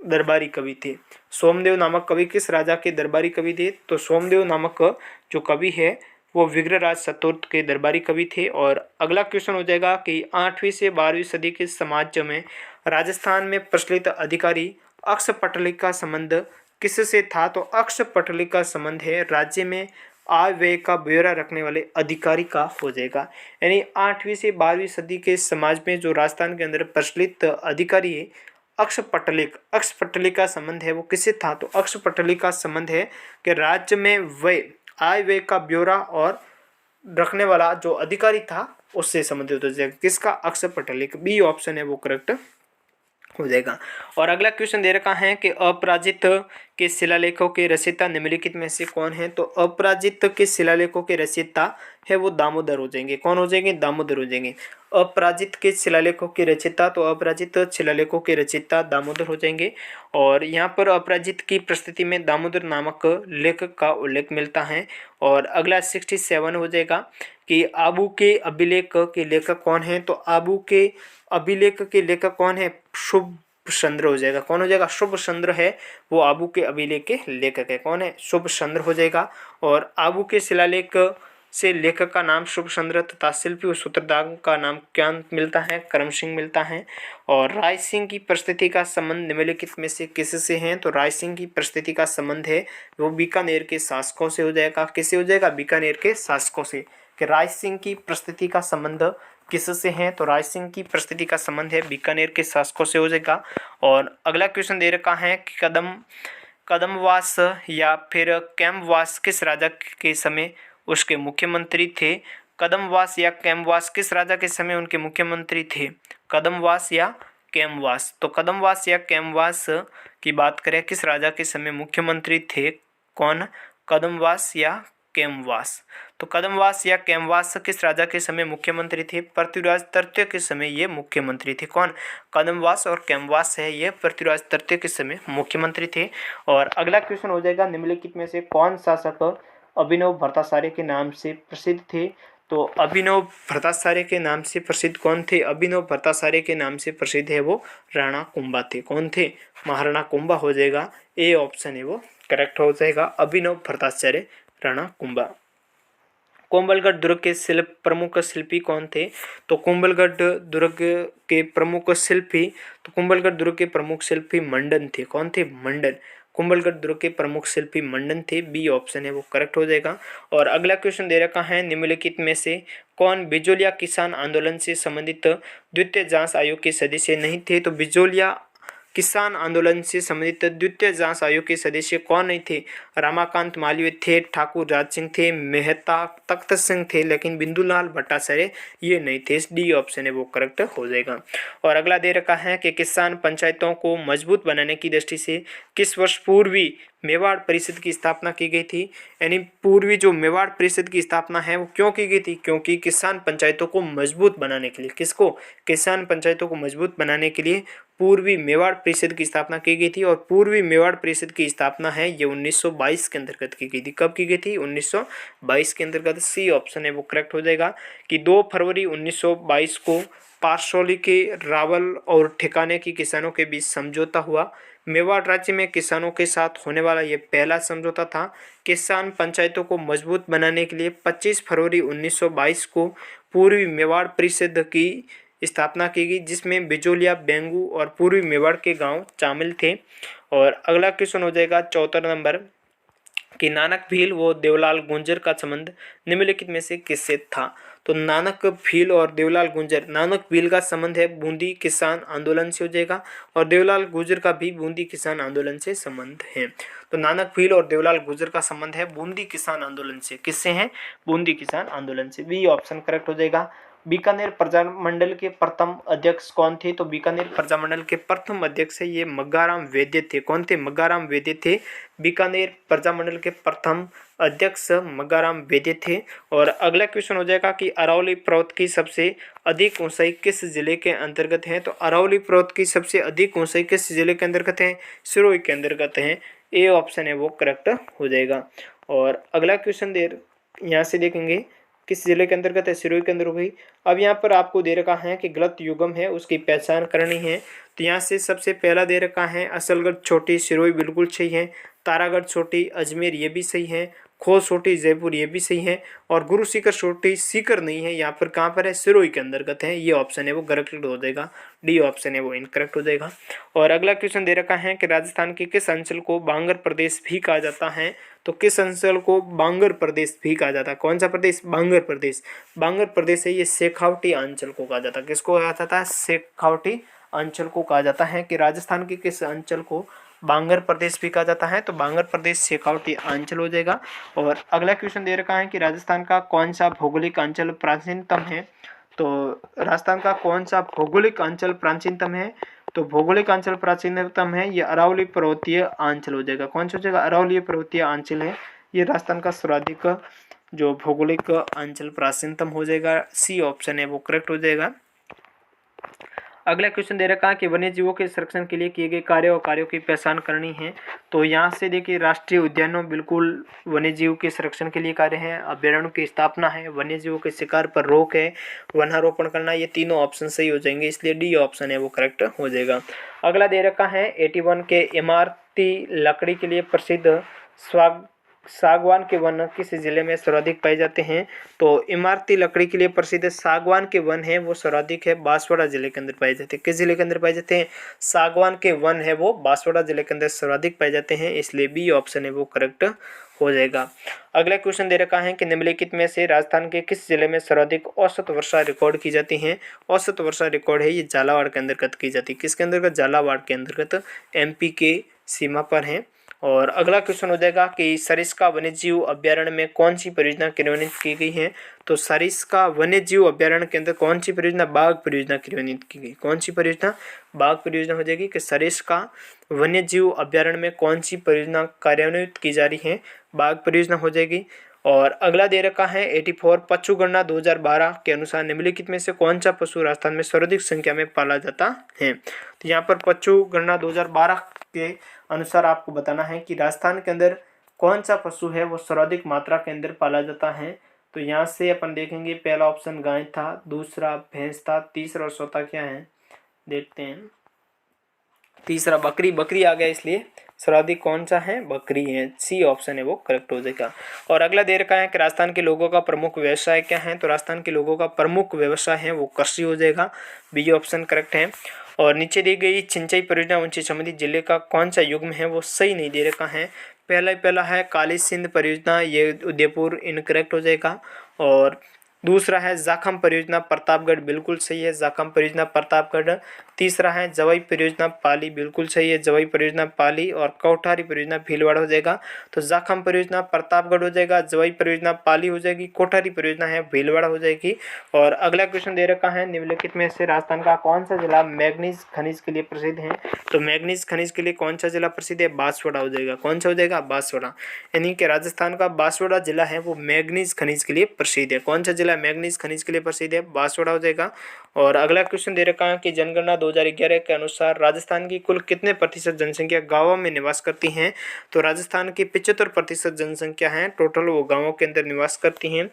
दरबारी कवि थे। सोमदेव नामक कवि किस राजा के दरबारी कवि थे? तो सोमदेव नामक जो कवि है वो विग्रहराज चतुर्थ के दरबारी कवि थे। और अगला क्वेश्चन हो जाएगा कि 8वीं से 12वीं सदी के समाज में राजस्थान में प्रचलित अधिकारी अक्षपटलिक का संबंध किससे था? तो अक्षपटलिक का संबंध है राज्य में आय व्यय का ब्यौरा रखने वाले अधिकारी का हो जाएगा। यानी 8वीं से 12वीं सदी के समाज में जो राजस्थान के अंदर प्रचलित अधिकारी है अक्षपटलिक का संबंध है वो किससे था? तो अक्षपटलिक का संबंध है कि राज्य में आय व्यय का ब्यौरा और रखने वाला जो अधिकारी था उससे संबंधित हो जाएगा। किसका? अक्षपटलिक। बी ऑप्शन है वो करेक्ट हो जाएगा। और अगला क्वेश्चन दे रखा है कि अपराजित के शिलालेखों के रचयिता निम्नलिखित में से कौन है? तो अपराजित के शिलालेखों के रचयिता है वो दामोदर हो जाएंगे। कौन हो जाएंगे? दामोदर हो जाएंगे। अपराजित के शिलालेखों के रचयिता, तो अपराजित शिलालेखों के रचयिता दामोदर हो जाएंगे। और यहाँ पर अपराजित की प्रस्तुति में दामोदर नामक लेखक का उल्लेख मिलता है। और अगला 67 हो जाएगा कि आबू के अभिलेख के लेखक कौन है? तो आबू के अभिलेख के लेखक कौन है? शुभ चंद्र हो जाएगा। कौन हो जाएगा? शुभ चंद्र है वो आबू के अभिलेख के लेखक है। कौन है? शुभ चंद्र हो जाएगा। और आबू के शिलालेख से लेखक का नाम शुभ चंद्र तथा शिल्पी और सूत्रधार का नाम क्या मिलता है? करम सिंह मिलता है। और राय सिंह की प्रस्तुति का संबंध निम्नलिखित में से किससे है? तो राय सिंह की प्रस्तुति का संबंध है वो बीकानेर के शासकों से हो जाएगा। किससे हो जाएगा? बीकानेर के शासकों से। कि राय सिंह की प्रस्तुति का संबंध किससे है? तो राय सिंह की प्रस्तुति का संबंध है बीकानेर के शासकों से हो जाएगा। और अगला क्वेश्चन दे रखा है कि कदमवास या फिर कैमवास किस राजा के समय उसके मुख्यमंत्री थे? कदमवास या कैमवास किस राजा के समय उनके मुख्यमंत्री थे? कदमवास या कैमवास। तो कदमवास या कैमवास की बात करें किस राजा के समय मुख्यमंत्री थे? कौन? कदमवास या कैमवास। तो कदमवास या कैमवास किस राजा के समय मुख्यमंत्री थे? पृथ्वीराज तृतीय के समय ये मुख्यमंत्री थे। कौन? कदमवास और कैमवास है ये पृथ्वीराज तृतीय के समय मुख्यमंत्री थे। और अगला क्वेश्चन हो जाएगा निम्नलिखित में से कौन शासक अभिनव भट्टाचार्य के नाम से प्रसिद्ध थे? तो अभिनव भट्टाचार्य के नाम से प्रसिद्ध कौन थे? अभिनव भट्टाचार्य के नाम से प्रसिद्ध है वो राणा कुंभा थे। कौन थे? महाराणा कुंभा हो जाएगा। ए ऑप्शन है वो करेक्ट हो जाएगा। अभिनव भट्टाचार्य, राणा कुंभा। कोंबलगढ़ दुर्ग के प्रमुख शिल्पी कौन थे? तो कोंबलगढ़ दुर्ग के प्रमुख शिल्पी मंडन थे। कौन थे? मंडन। कुंभलगढ़ दुर्ग के प्रमुख शिल्पी मंडन थे। बी ऑप्शन है वो करेक्ट हो जाएगा। और अगला क्वेश्चन दे रखा है निम्नलिखित में से कौन बिजोलिया किसान आंदोलन से संबंधित द्वितीय जांच आयोग के सदस्य नहीं थे? तो बिजोलिया किसान आंदोलन से संबंधित द्वितीय जांच आयोग के सदस्य कौन नहीं थे? रमाकांत मालवीय थे, ठाकुर राज सिंह थे, मेहता तख्त सिंह थे, लेकिन बिंदुलाल भट्टाचार्य ये नहीं थे। डी ऑप्शन है वो करेक्ट हो जाएगा। और अगला दे रखा है कि किसान पंचायतों को मजबूत बनाने की दृष्टि से किस वर्ष पूर्वी मेवाड़ परिषद की स्थापना की गई थी? यानी पूर्वी जो मेवाड़ परिषद की स्थापना है वो क्यों की गई थी? क्योंकि किसान पंचायतों को मजबूत बनाने के लिए। किसको? किसान पंचायतों को मजबूत बनाने के लिए पूर्वी मेवाड़ परिषद की स्थापना की गई थी। और पूर्वी मेवाड़ परिषद की स्थापना है ये 1922 के अंतर्गत की गई थी। कब की गई थी? 1922 के अंतर्गत। सी ऑप्शन है वो करेक्ट हो जाएगा कि 2 फरवरी 1922 को पारसौली के रावल और ठिकाने की किसानों के बीच समझौता हुआ। मेवाड़ राज्य में किसानों के साथ होने वाला ये पहला समझौता था। किसान पंचायतों को मजबूत बनाने के लिए 25 फरवरी 1922 को पूर्वी मेवाड़ परिषद की स्थापना की गई, जिसमें बिजोलिया, बेंगू और पूर्वी मेवाड़ के गांव शामिल थे। और अगला क्वेश्चन हो जाएगा 74 नंबर कि नानक भील व देवलाल गुंजर का संबंध निम्नलिखित में से किससे था? तो नानक भील और देवलाल गुंजर, नानक भील का संबंध है बूंदी किसान आंदोलन से हो जाएगा और देवलाल गुंजर का भी बूंदी किसान आंदोलन से संबंध है। तो नानक भील और देवलाल गुंजर का संबंध है बूंदी किसान आंदोलन से। किससे है? बूंदी किसान आंदोलन से। बी ऑप्शन करेक्ट हो जाएगा। बीकानेर प्रजामंडल के प्रथम अध्यक्ष कौन थे? तो बीकानेर प्रजामंडल के प्रथम अध्यक्ष है ये मग्गाराम वैद्य थे। कौन थे? मग्गाराम वैद्य थे। बीकानेर प्रजामंडल के प्रथम अध्यक्ष मग्गाराम वैद्य थे। और अगला क्वेश्चन हो जाएगा कि अरावली पर्वत की सबसे अधिक ऊंचाई किस जिले के अंतर्गत है? तो अरावली पर्वत की सबसे अधिक ऊंचाई किस जिले के अंतर्गत है? सिरोही के अंतर्गत है। ए ऑप्शन है वो करेक्ट हो जाएगा। और अगला क्वेश्चन यहाँ से देखेंगे किस जिले के अंतर्गत है? सिरोही के अंदर हो गई। अब यहाँ पर आपको दे रखा है कि गलत युग्म है उसकी पहचान करनी है। तो यहाँ से सबसे पहला दे रखा है असलगढ़ छोटी सिरोही बिल्कुल सही है। तारागढ़ छोटी अजमेर ये भी सही है। खो छोटी जयपुर ये भी सही है। और गुरु सीकर छोटी सीकर नहीं है, यहाँ पर कहाँ पर है? सिरोही के अंतर्गत है। ये ऑप्शन है वो करेक्ट हो जाएगा। डी ऑप्शन है वो इनकरेक्ट हो जाएगा। और अगला क्वेश्चन दे रखा है कि राजस्थान के किस अंचल को बांगर प्रदेश भी कहा जाता है? तो किस अंचल को बांगर प्रदेश भी कहा जाता है? कौन सा प्रदेश? बांगर प्रदेश। बांगर प्रदेश है ये शेखावटी अंचल को कहा जाता है। किसको कहा जाता है? शेखावटी अंचल को कहा जाता है। कि राजस्थान के किस अंचल को बांगर प्रदेश भी कहा जाता है? तो बांगर प्रदेश शेखावटी अंचल हो जाएगा। और अगला क्वेश्चन दे रखा है कि राजस्थान का कौन सा भौगोलिक अंचल प्राचीनतम है? तो राजस्थान का कौन सा भौगोलिक अंचल प्राचीनतम है? तो भौगोलिक अंचल प्राचीनतम है ये अरावली पर्वतीय अंचल हो जाएगा। कौन सा हो जाएगा? अरावली पर्वतीय अंचल है ये राजस्थान का सर्वाधिक जो भौगोलिक अंचल प्राचीनतम हो जाएगा। सी ऑप्शन है वो करेक्ट हो जाएगा। अगला क्वेश्चन दे रखा है कि वन्य जीवों के संरक्षण के लिए किए गए कार्य और कार्यों की पहचान करनी है। तो यहाँ से देखिए राष्ट्रीय उद्यानों बिल्कुल वन्य जीव के संरक्षण के लिए कार्य है। अभ्यारण्यों की स्थापना है। वन्य जीवों के शिकार पर रोक है। वनारोपण करना, ये तीनों ऑप्शन सही हो जाएंगे, इसलिए डी ऑप्शन है वो करेक्ट हो जाएगा। अगला दे रखा है 81 के इमारती लकड़ी के लिए प्रसिद्ध सागवान के वन किस जिले में सर्वाधिक पाए जाते हैं? तो इमारती लकड़ी के लिए प्रसिद्ध सागवान के वन है वो सर्वाधिक है बांसवाड़ा जिले के अंदर पाए जाते हैं। किस जिले के अंदर पाए जाते हैं? सागवान के वन है वो बांसवाड़ा जिले के अंदर सर्वाधिक पाए जाते हैं, इसलिए बी ऑप्शन है वो करेक्ट हो जाएगा। अगला क्वेश्चन दे रखा है कि निम्नलिखित में से राजस्थान के किस जिले में सर्वाधिक औसत वर्षा रिकॉर्ड की जाती है? औसत वर्षा रिकॉर्ड है ये झालावाड़ के अंतर्गत की जाती है। किसके अंतर्गत? झालावाड़ के अंतर्गत, एमपी के सीमा पर है। और अगला क्वेश्चन हो जाएगा कि सरिस्का वन्यजीव अभ्यारण्य में कौन सी परियोजना क्रियान्वित की गई है? तो सरिस्का वन्यजीव अभ्यारण्य के अंदर कौन सी परियोजना? बाघ परियोजना क्रियान्वित की गई। कौन सी परियोजना? बाघ परियोजना हो जाएगी। कि सरिस्का वन्यजीव अभ्यारण्य में कौन सी परियोजना कार्यान्वित की जा रही है? बाघ परियोजना हो जाएगी। और अगला दे रखा है 84 पशु गणना 2012 के अनुसार निम्नलिखित में से कौन सा पशु राजस्थान में सर्वाधिक संख्या में पाला जाता है? तो यहाँ पर पशु गणना 2012 के अनुसार आपको बताना है कि राजस्थान के अंदर कौन सा पशु है वो सर्वाधिक मात्रा के अंदर पाला जाता है। तो यहाँ से अपन देखेंगे पहला ऑप्शन गाय था, दूसरा भैंस था, तीसरा और चौथा क्या है देखते हैं। तीसरा बकरी आ गया, इसलिए सर्वाधिक कौन सा है? बकरी है। सी ऑप्शन है वो करेक्ट हो जाएगा। और अगला दे रखा है कि राजस्थान के लोगों का प्रमुख व्यवसाय क्या है? तो राजस्थान के लोगों का प्रमुख व्यवसाय है वो कृषि हो जाएगा। बी ऑप्शन करेक्ट है। और नीचे दी गई सिंचाई परियोजना उनसे संबंधित जिले का कौन सा युग्म है वो सही नहीं दे रखा है। पहला है काली सिंध परियोजना, ये उदयपुर इनकरेक्ट हो जाएगा। और दूसरा है जाखम परियोजना प्रतापगढ़, बिल्कुल सही है, जाखम परियोजना प्रतापगढ़। तीसरा है जवाई परियोजना पाली, बिल्कुल सही है, जवाई परियोजना पाली। और कोठारी परियोजना भीलवाड़ा हो जाएगा। तो जाखम परियोजना प्रतापगढ़ हो जाएगा, जवाई परियोजना पाली हो जाएगी, कोठारी परियोजना है भीलवाड़ा हो जाएगी। और अगला क्वेश्चन दे रखा है निम्नलिखित में से राजस्थान का कौन सा जिला मैग्नीज खनिज के लिए प्रसिद्ध है? तो मैग्नीज खनिज के लिए कौन सा जिला प्रसिद्ध है? बांसवाड़ा हो जाएगा। कौन सा हो जाएगा? बांसवाड़ा। यानी कि राजस्थान का बांसवाड़ा जिला है वो मैग्नीज खनिज के लिए प्रसिद्ध है। कौन सा जिला मैग्नीज खनिज के लिए प्रसिद्ध है? बांसवाड़ा हो जाएगा। और अगला क्वेश्चन दे रखा है कि जनगणना 2011 के अनुसार राजस्थान की कुल कितने प्रतिशत जनसंख्या गांवों में निवास करती हैं? तो राजस्थान की 75% जनसंख्या है टोटल वो गांवों के अंदर निवास करती हैं।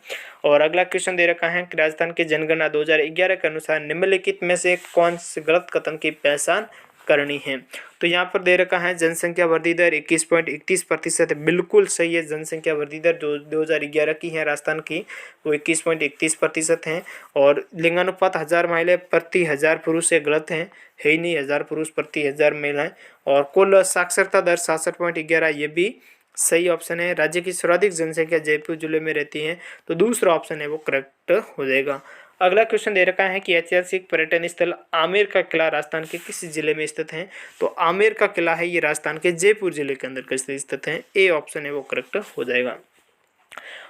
और अगला क्वेश्चन दे रखा है कि राजस्थान की जनगणना 2011 के अनुसार निम्नलिखित में से कौन से गलत कथन की पहचान करनी है? तो यहाँ पर दे रखा है जनसंख्या वृद्धि दर 21.31% बिल्कुल सही है। जनसंख्या वृद्धि दर जो 2011 की है राजस्थान की वो 21.31% है। और लिंगानुपात 1000 महिलाएं प्रति 1000 पुरुष, ये गलत है ही नहीं, 1000 पुरुष प्रति 1000 महिलाएं। और कुल साक्षरता दर 66.11, ये भी सही ऑप्शन है। राज्य की सर्वाधिक जनसंख्या जयपुर जिले में रहती है, तो दूसरा ऑप्शन है वो करेक्ट हो जाएगा। अगला क्वेश्चन दे रखा है कि ऐतिहासिक पर्यटन स्थल आमेर का किला राजस्थान के किस जिले में स्थित है? तो आमेर का किला है ये राजस्थान के जयपुर जिले के अंदर स्थित है। ए ऑप्शन है वो करेक्ट हो जाएगा।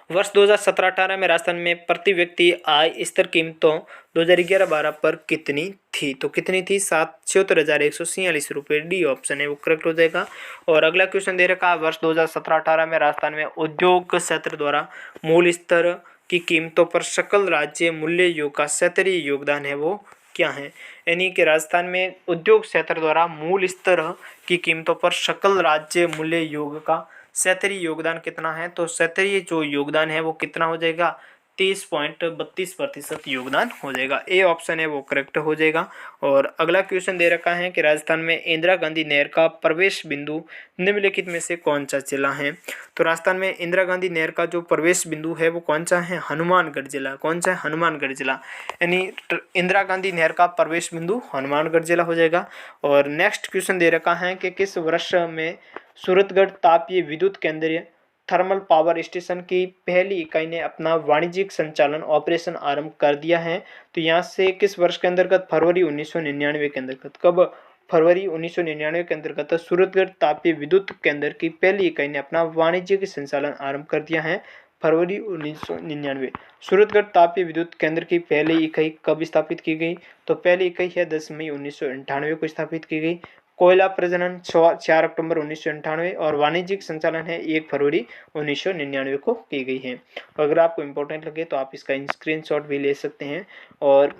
वर्ष 2017-18 में राजस्थान में प्रति व्यक्ति आय स्तर कीमतों 2011-12 पर कितनी थी? तो कितनी थी? 77,146 रुपये। डी ऑप्शन है वो करेक्ट हो जाएगा। और अगला क्वेश्चन दे रखा है, वर्ष 2017-18 में राजस्थान में उद्योग क्षेत्र द्वारा मूल स्तर की कीमतों पर सकल राज्य मूल्य योग का क्षेत्रीय योगदान है वो क्या है? यानी कि राजस्थान में उद्योग क्षेत्र द्वारा मूल स्तर की कीमतों पर सकल राज्य मूल्य योग का क्षेत्रीय योगदान कितना है? तो क्षेत्रीय जो योगदान है वो कितना हो जाएगा? 30.32% योगदान हो जाएगा। ए ऑप्शन है वो करेक्ट हो जाएगा। और अगला क्वेश्चन दे रखा है कि राजस्थान में इंदिरा गांधी नहर का प्रवेश बिंदु निम्नलिखित में से कौन सा जिला है? तो राजस्थान में इंदिरा गांधी नहर का जो प्रवेश बिंदु है वो कौन सा है? हनुमानगढ़ जिला। कौन सा है? हनुमानगढ़ जिला। यानी इंदिरा गांधी नहर का प्रवेश बिंदु हनुमानगढ़ जिला हो जाएगा। और नेक्स्ट क्वेश्चन दे रखा है कि किस वर्ष में सूरतगढ़ तापीय विद्युत केंद्रीय थर्मल पावर स्टेशन की पहली इकाई ने अपना वाणिज्यिक संचालन ऑपरेशन आरंभ कर दिया है? तो यहाँ से किस वर्ष के अंतर्गत? फरवरी 1999 के अंतर्गत। कब? फरवरी 1999 के अंतर्गत सूरतगढ़ तापीय विद्युत केंद्र की पहली इकाई ने अपना वाणिज्यिक संचालन आरंभ कर दिया है, फरवरी 1999। सूरतगढ़ तापीय विद्युत केंद्र की पहली इकाई कब स्थापित की गई? तो पहली इकाई है 10 मई 1998 को स्थापित की गई। कोयला प्रजनन 4 अक्टूबर 1998 और वाणिज्यिक संचालन है 1 फरवरी 1999 को की गई है। अगर आपको इम्पोर्टेंट लगे तो आप इसका स्क्रीनशॉट भी ले सकते हैं। और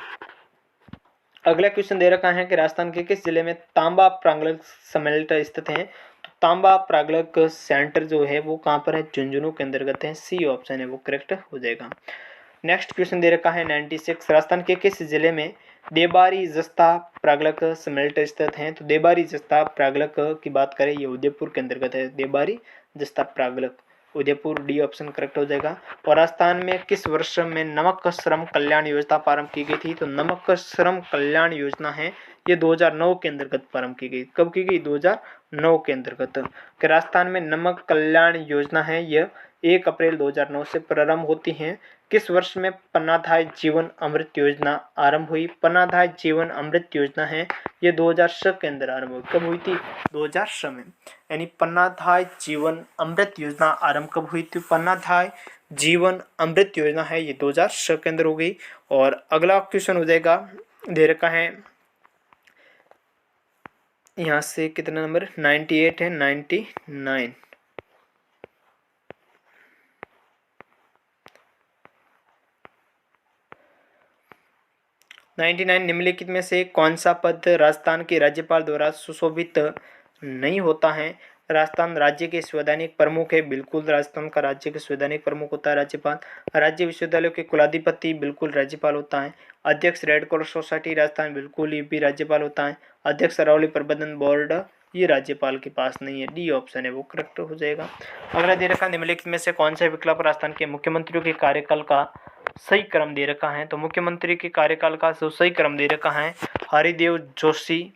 अगला क्वेश्चन दे रखा है कि राजस्थान के किस जिले में तांबा प्रागलक समेल्टर स्थित है? तो तांबा प्रागलक सेंटर जो है वो कहाँ पर है? झुंझुनू के अंतर्गत है। सी ऑप्शन है वो करेक्ट हो जाएगा। नेक्स्ट क्वेश्चन दे रखा है 96, राजस्थान के किस जिले में देबारी जस्ता प्रागलक समेल्टर स्थित है? तो देबारी जस्ता प्रागलक की बात करें ये उदयपुर के अंतर्गत है। देबारी जस्ता प्रागलक उदयपुर। डी ऑप्शन करेक्ट हो जाएगा। और राजस्थान में किस वर्ष में नमक श्रम कल्याण योजना प्रारंभ की गई थी? तो नमक श्रम कल्याण योजना है ये 2009 के अंतर्गत प्रारंभ की गई। कब की गई? 2009 के अंतर्गत। राजस्थान में नमक कल्याण योजना है यह 1 अप्रैल 2009 से प्रारंभ होती है। किस वर्ष में पन्नाधाय जीवन अमृत योजना आरंभ हुई? पन्नाधाय जीवन अमृत योजना है ये 2006 के अंदर आरंभ हुई। कब हुई थी? 2006 में। यानी पन्नाधाय जीवन अमृत योजना आरंभ कब हुई थी? पन्नाधाय जीवन अमृत योजना है ये 2006 के अंदर हो गई। और अगला क्वेश्चन हो जाएगा, दे रखा है यहाँ से कितना नंबर? 98 है। 99 निम्नलिखित में से कौन सा पद राजस्थान के राज्यपाल द्वारा सुशोभित नहीं होता है? राजस्थान राज्य के संवैधानिक प्रमुख है। बिल्कुल राजस्थान का राज्य के संवैधानिक प्रमुख होता है राज्यपाल। राज्य विश्वविद्यालयों के कुलाधिपति बिल्कुल राज्यपाल होता है। अध्यक्ष रेड क्रॉस सोसाइटी राजस्थान बिल्कुल ये भी राज्यपाल होता है। अध्यक्ष अरावली प्रबंधन बोर्ड ये राज्यपाल के पास नहीं है। डी ऑप्शन है वो करेक्ट हो जाएगा। अगला दे रखा निम्नलिखित में से कौन सा विकल्प राजस्थान के मुख्यमंत्रियों के कार्यकाल का सही क्रम दे रखा है? तो मुख्यमंत्री के कार्यकाल का जो सही क्रम दे रखा है, हरिदेव जोशी,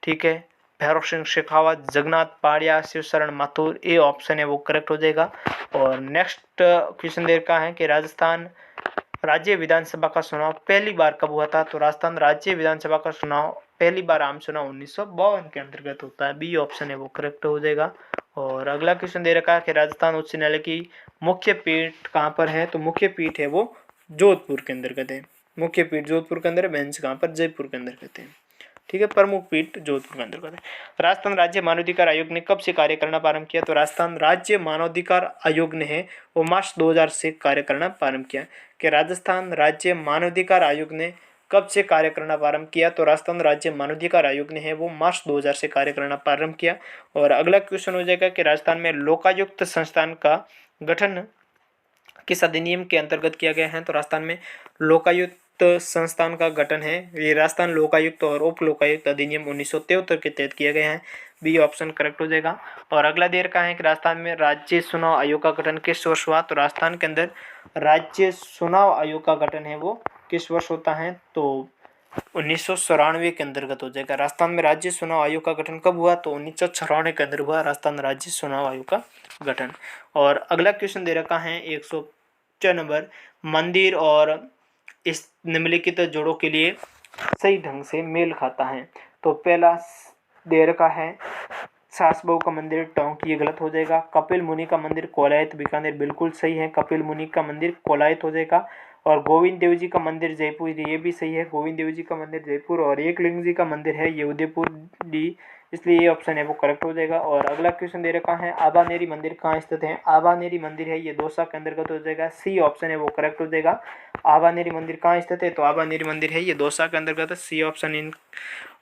ठीक है, भैरव सिंह शेखावत, जगन्नाथ पाड़िया, शिवशरण माथुर। ए ऑप्शन है वो करेक्ट हो जाएगा। और नेक्स्ट क्वेश्चन दे रखा है कि राजस्थान राज्य विधानसभा का चुनाव पहली बार कब हुआ था? तो राजस्थान राज्य विधानसभा का चुनाव पहली बार आम चुनाव 1952 के अंतर्गत होता है। बी ऑप्शन है वो करेक्ट हो जाएगा। और अगला क्वेश्चन दे रखा है कि राजस्थान उच्च न्यायालय की मुख्य पीठ कहाँ पर है? तो मुख्य पीठ है वो जोधपुर के अंतर्गत है। मुख्य पीठ जोधपुर के अंदर है। बेंच कहाँ पर? जयपुर के अंतर्गत है। ठीक है, प्रमुख पीठ जोधपुर के अंतर्गत है। राजस्थान राज्य मानवाधिकार आयोग ने कब से कार्य करना प्रारंभ किया? तो राजस्थान राज्य मानवाधिकार आयोग ने है वो मार्च 2000 से कार्य करना प्रारंभ किया। कि राजस्थान राज्य मानवाधिकार आयोग ने कब से कार्य करना प्रारंभ किया? तो राजस्थान राज्य मानवाधिकार आयोग ने है वो मार्च 2000 से कार्य करना प्रारंभ किया। और अगला क्वेश्चन हो जाएगा कि राजस्थान में लोकायुक्त संस्थान का गठन किस अधिनियम के अंतर्गत किया गया है? तो राजस्थान में लोकायुक्त संस्थान का गठन है ये राजस्थान लोकायुक्त और उप लोकायुक्त अधिनियम 1973 के तहत किया गया है। बी ऑप्शन करेक्ट हो जाएगा। और अगला दे रखा है कि राजस्थान में राज्य चुनाव आयोग का गठन किस वर्ष हुआ? तो राजस्थान के अंदर राज्य चुनाव आयोग का गठन है वो किस वर्ष होता है? तो 1994 के अंतर्गत हो जाएगा। राजस्थान में राज्य चुनाव आयोग का गठन कब हुआ? तो 1994 के अंदर हुआ राजस्थान राज्य चुनाव आयोग का गठन। और अगला क्वेश्चन दे रखा है 104 नंबर, मंदिर और इस निम्नलिखित जोड़ों के लिए सही ढंग से मेल खाता है। तो पहला दे रखा है सास बहू का मंदिर टोंक, ये गलत हो जाएगा। कपिल मुनि का मंदिर कोलायत बीकानेर, बिल्कुल सही है, कपिल मुनि का मंदिर कोलायत हो जाएगा। और गोविंद देव जी का मंदिर जयपुर, ये भी सही है, गोविंद देव जी का मंदिर जयपुर। और एकलिंग जी का मंदिर है ये उदयपुर डी, इसलिए ये ऑप्शन है वो करेक्ट हो जाएगा। और अगला क्वेश्चन दे रखा है आबानेरी मंदिर कहाँ स्थित है, आबानेरी मंदिर है ये दौसा के अंतर्गत हो जाएगा, सी ऑप्शन है वो करेक्ट हो जाएगा। आबानेरी मंदिर कहाँ स्थित है, तो आबानेरी मंदिर है ये दौसा के अंतर्गत है, सी ऑप्शन इन।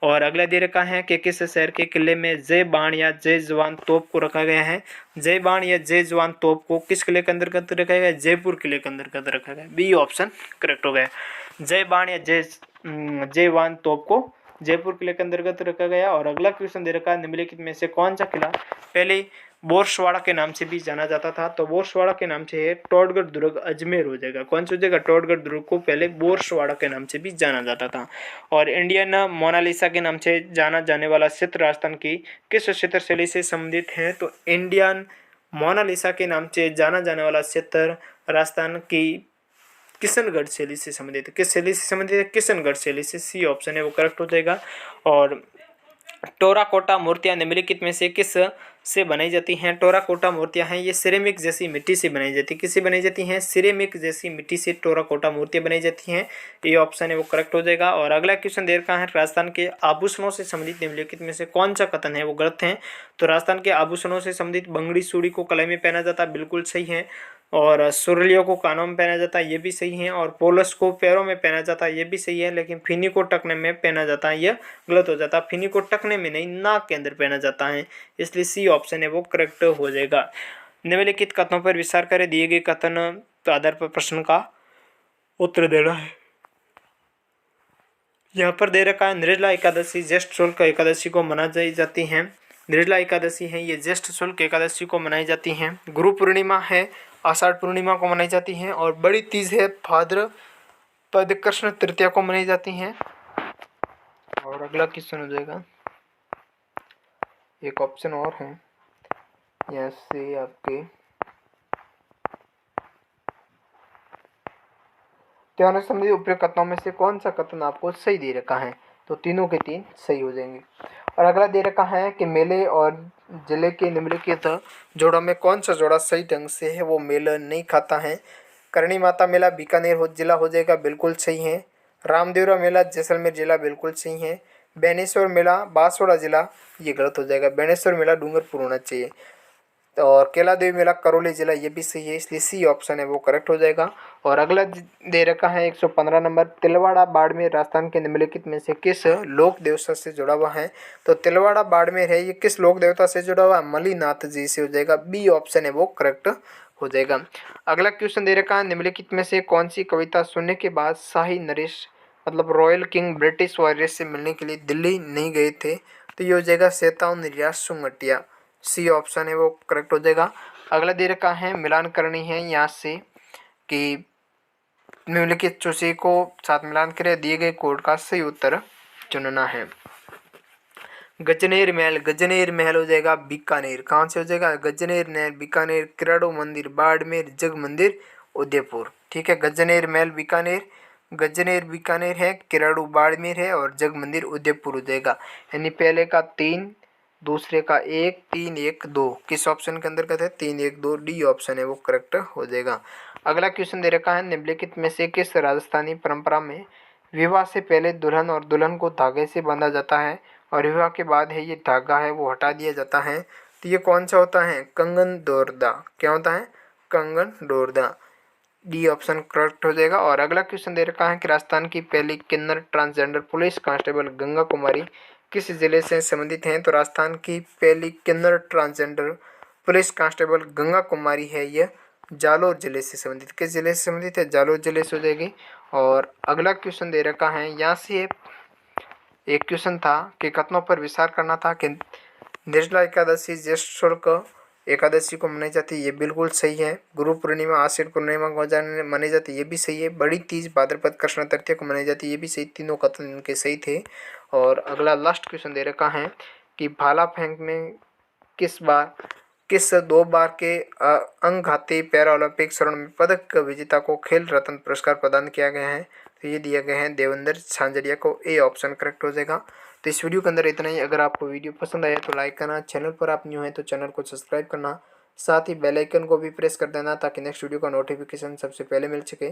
और अगला दे रखा है कि किस शहर के किले में जय बाण या जय जवान तोप को रखा गया है, जय बाण या जय जवान तोप को किस किले के अंतर्गत रखा गया है, जयपुर किले के अंतर्गत रखा गया है, बी ऑप्शन करेक्ट हो गया। जय बाण या जयवान तोप को जयपुर किले के अंतर्गत रखा गया। और अगला क्वेश्चन दे रखा है निम्नलिखित में से कौन सा किला पहले बोरसवाड़ा के नाम से भी जाना जाता था, तो बोरसवाड़ा के नाम से है टोडगढ़ दुर्ग, अजमेर हो जाएगा। कौन सी जगह, टोडगढ़ दुर्ग को पहले बोरसवाड़ा के नाम से भी जाना जाता था। और इंडियन मोनालिसा के नाम से जाना जाने वाला चित्र राजस्थान की किस चित्र शैली से संबंधित है, तो इंडियन मोनालिसा के नाम से जाना जाने वाला चित्र राजस्थान की किशनगढ़ शैली से संबंधित है, किस शैली से संबंधित है, किशनगढ़ शैली से, सी ऑप्शन है वो करेक्ट हो जाएगा। और टेराकोटा मूर्तियां निम्नलिखित में से किस से बनाई जाती हैं, टेराकोटा मूर्तियां हैं ये सिरेमिक जैसी मिट्टी से बनाई जाती है, किससे बनाई जाती हैं, सिरेमिक जैसी मिट्टी से टेराकोटा मूर्तियां बनाई जाती हैं, ये ऑप्शन है वो करेक्ट हो जाएगा। और अगला क्वेश्चन दे रखा है राजस्थान के आभूषणों से संबंधित निम्नलिखित में से कौन सा कथन है वो गलत है, तो राजस्थान के आभूषणों से संबंधित बंगड़ी चूड़ी को कलाई में पहना जाता है, बिल्कुल सही है। और सुरलियों को कानों में पहना जाता है, ये भी सही है। और पोलस को पैरों में पहना जाता है, ये भी सही है। लेकिन फिनी को टकने में पहना जाता है, यह गलत हो जाता है, फिनी को टकने में नहीं, नाक के अंदर पहना जाता है, इसलिए सी ऑप्शन है वो करेक्ट हो जाएगा। निम्नलिखित कथनों पर विचार करें, दिए गए कथन के आधार पर प्रश्न का उत्तर देना है। यहाँ पर दे रखा है निर्जला एकादशी ज्येष्ठ शुक्ल एकादशी को मनाई जाती है, निर्जला एकादशी है ये ज्येष्ठ शुक्ल एकादशी को मनाई जाती है, गुरु पूर्णिमा है आषाढ़ पूर्णिमा को मनाई जाती है, और बड़ी तीज है भाद्रपद कृष्ण तृतीया को मनाई जाती हैं। और अगला क्वेश्चन हो जाएगा, एक ऑप्शन और है यहाँ से आपके त्योहारों से संबंधित उपयुक्त कथनों में से कौन सा कथन आपको सही दे रखा है, तो तीनों के तीन सही हो जाएंगे। और अगला दे रखा है कि मेले और जिले के निम्नलिखित जोड़ों में कौन सा जोड़ा सही ढंग से है वो मेल नहीं खाता है, करणी माता मेला बीकानेर जिला हो जाएगा, बिल्कुल सही है। रामदेवरा मेला जैसलमेर जिला, बिल्कुल सही है। बेनेश्वर मेला बांसवाड़ा जिला, ये गलत हो जाएगा, बेनेश्वर मेला डूंगरपुर होना चाहिए। और केला देवी मेला करौली जिला, ये भी सही है, इसलिए सी ऑप्शन है वो करेक्ट हो जाएगा। और अगला दे रखा है 115 नंबर, तिलवाड़ा बाड़मेर राजस्थान के निम्नलिखित में से किस लोक देवता से जुड़ा हुआ है, तो तिलवाड़ा बाड़मेर है ये किस लोक देवता से जुड़ा हुआ है, मलिनाथ जी से हो जाएगा, बी ऑप्शन है वो करेक्ट हो जाएगा। अगला क्वेश्चन दे रखा है निम्नलिखित में से कौन सी कविता सुनने के बाद शाही नरेश मतलब रॉयल किंग ब्रिटिश वॉरियर्स से मिलने के लिए दिल्ली नहीं गए थे, तो ये हो जाएगा सेताऊ निर्यास सुंगटिया, सी ऑप्शन है वो करेक्ट हो जाएगा। अगला दे रखा है मिलान करनी है यहाँ से कि निम्नलिखित चूसी को साथ मिलान करें, दिए गए कोड का सही उत्तर चुनना है। गजनेर महल हो जाएगा बीकानेर, कहाँ से हो जाएगा, गजनेर महल बीकानेर, किराड़ो मंदिर बाड़मेर, जग मंदिर उदयपुर, ठीक है। गजनेर महल बीकानेर, गजनेर बीकानेर है, किराड़ू बाड़मेर है, और जग मंदिर उदयपुर हो जाएगा। यानी पहले का 3, दूसरे का 1, 3, 1, 2 किस ऑप्शन के अंतर्गत है, 3, 1, 2, डी ऑप्शन है वो करेक्ट हो जाएगा। अगला क्वेश्चन दे रखा है निम्नलिखित में से किस राजस्थानी परंपरा में विवाह से पहले दुल्हन और दुल्हन को धागे से बांधा जाता है और विवाह के बाद है ये धागा है वो हटा दिया जाता है, तो ये कौन सा होता है, कंगन डोरदा, क्या होता है, कंगन डोरदा, डी ऑप्शन करेक्ट हो जाएगा। और अगला क्वेश्चन दे रखा है कि राजस्थान की पहली किन्नर ट्रांसजेंडर पुलिस कांस्टेबल गंगा कुमारी किस जिले से संबंधित हैं, तो राजस्थान की पहली किन्नर ट्रांसजेंडर पुलिस कांस्टेबल गंगा कुमारी है यह जालोर जिले से संबंधित, किस जिले से संबंधित है, जालोर जिले से हो जाएगी। और अगला क्वेश्चन दे रखा है यहाँ से एक क्वेश्चन था कि कथनों पर विचार करना था कि निर्जला एकादशी ज्येष्ठ शुक्ल एकादशी को मनाई जाती है, ये बिल्कुल सही है। गुरु पूर्णिमा आषाढ़ पूर्णिमा को मनाई जाती है, ये भी सही है। बड़ी तीज भाद्रपद कृष्ण तृतीया को मनाई जाती है, ये भी सही, तीनों कथन इनके सही थे। और अगला लास्ट क्वेश्चन दे रखा है कि भाला फेंक में किस 2 बार के अंगघाती पैरा ओलंपिक स्वर्ण में पदक विजेता को खेल रत्न पुरस्कार प्रदान किया गया है, तो ये दिया गया है देवेंद्र झांझरिया को, ए ऑप्शन करेक्ट हो जाएगा। तो इस वीडियो के अंदर इतना ही। अगर आपको वीडियो पसंद आया तो लाइक करना, चैनल पर आप न्यू हैं तो चैनल को सब्सक्राइब करना, साथ ही बेल आइकन को भी प्रेस कर देना ताकि नेक्स्ट वीडियो का नोटिफिकेशन सबसे पहले मिल सके।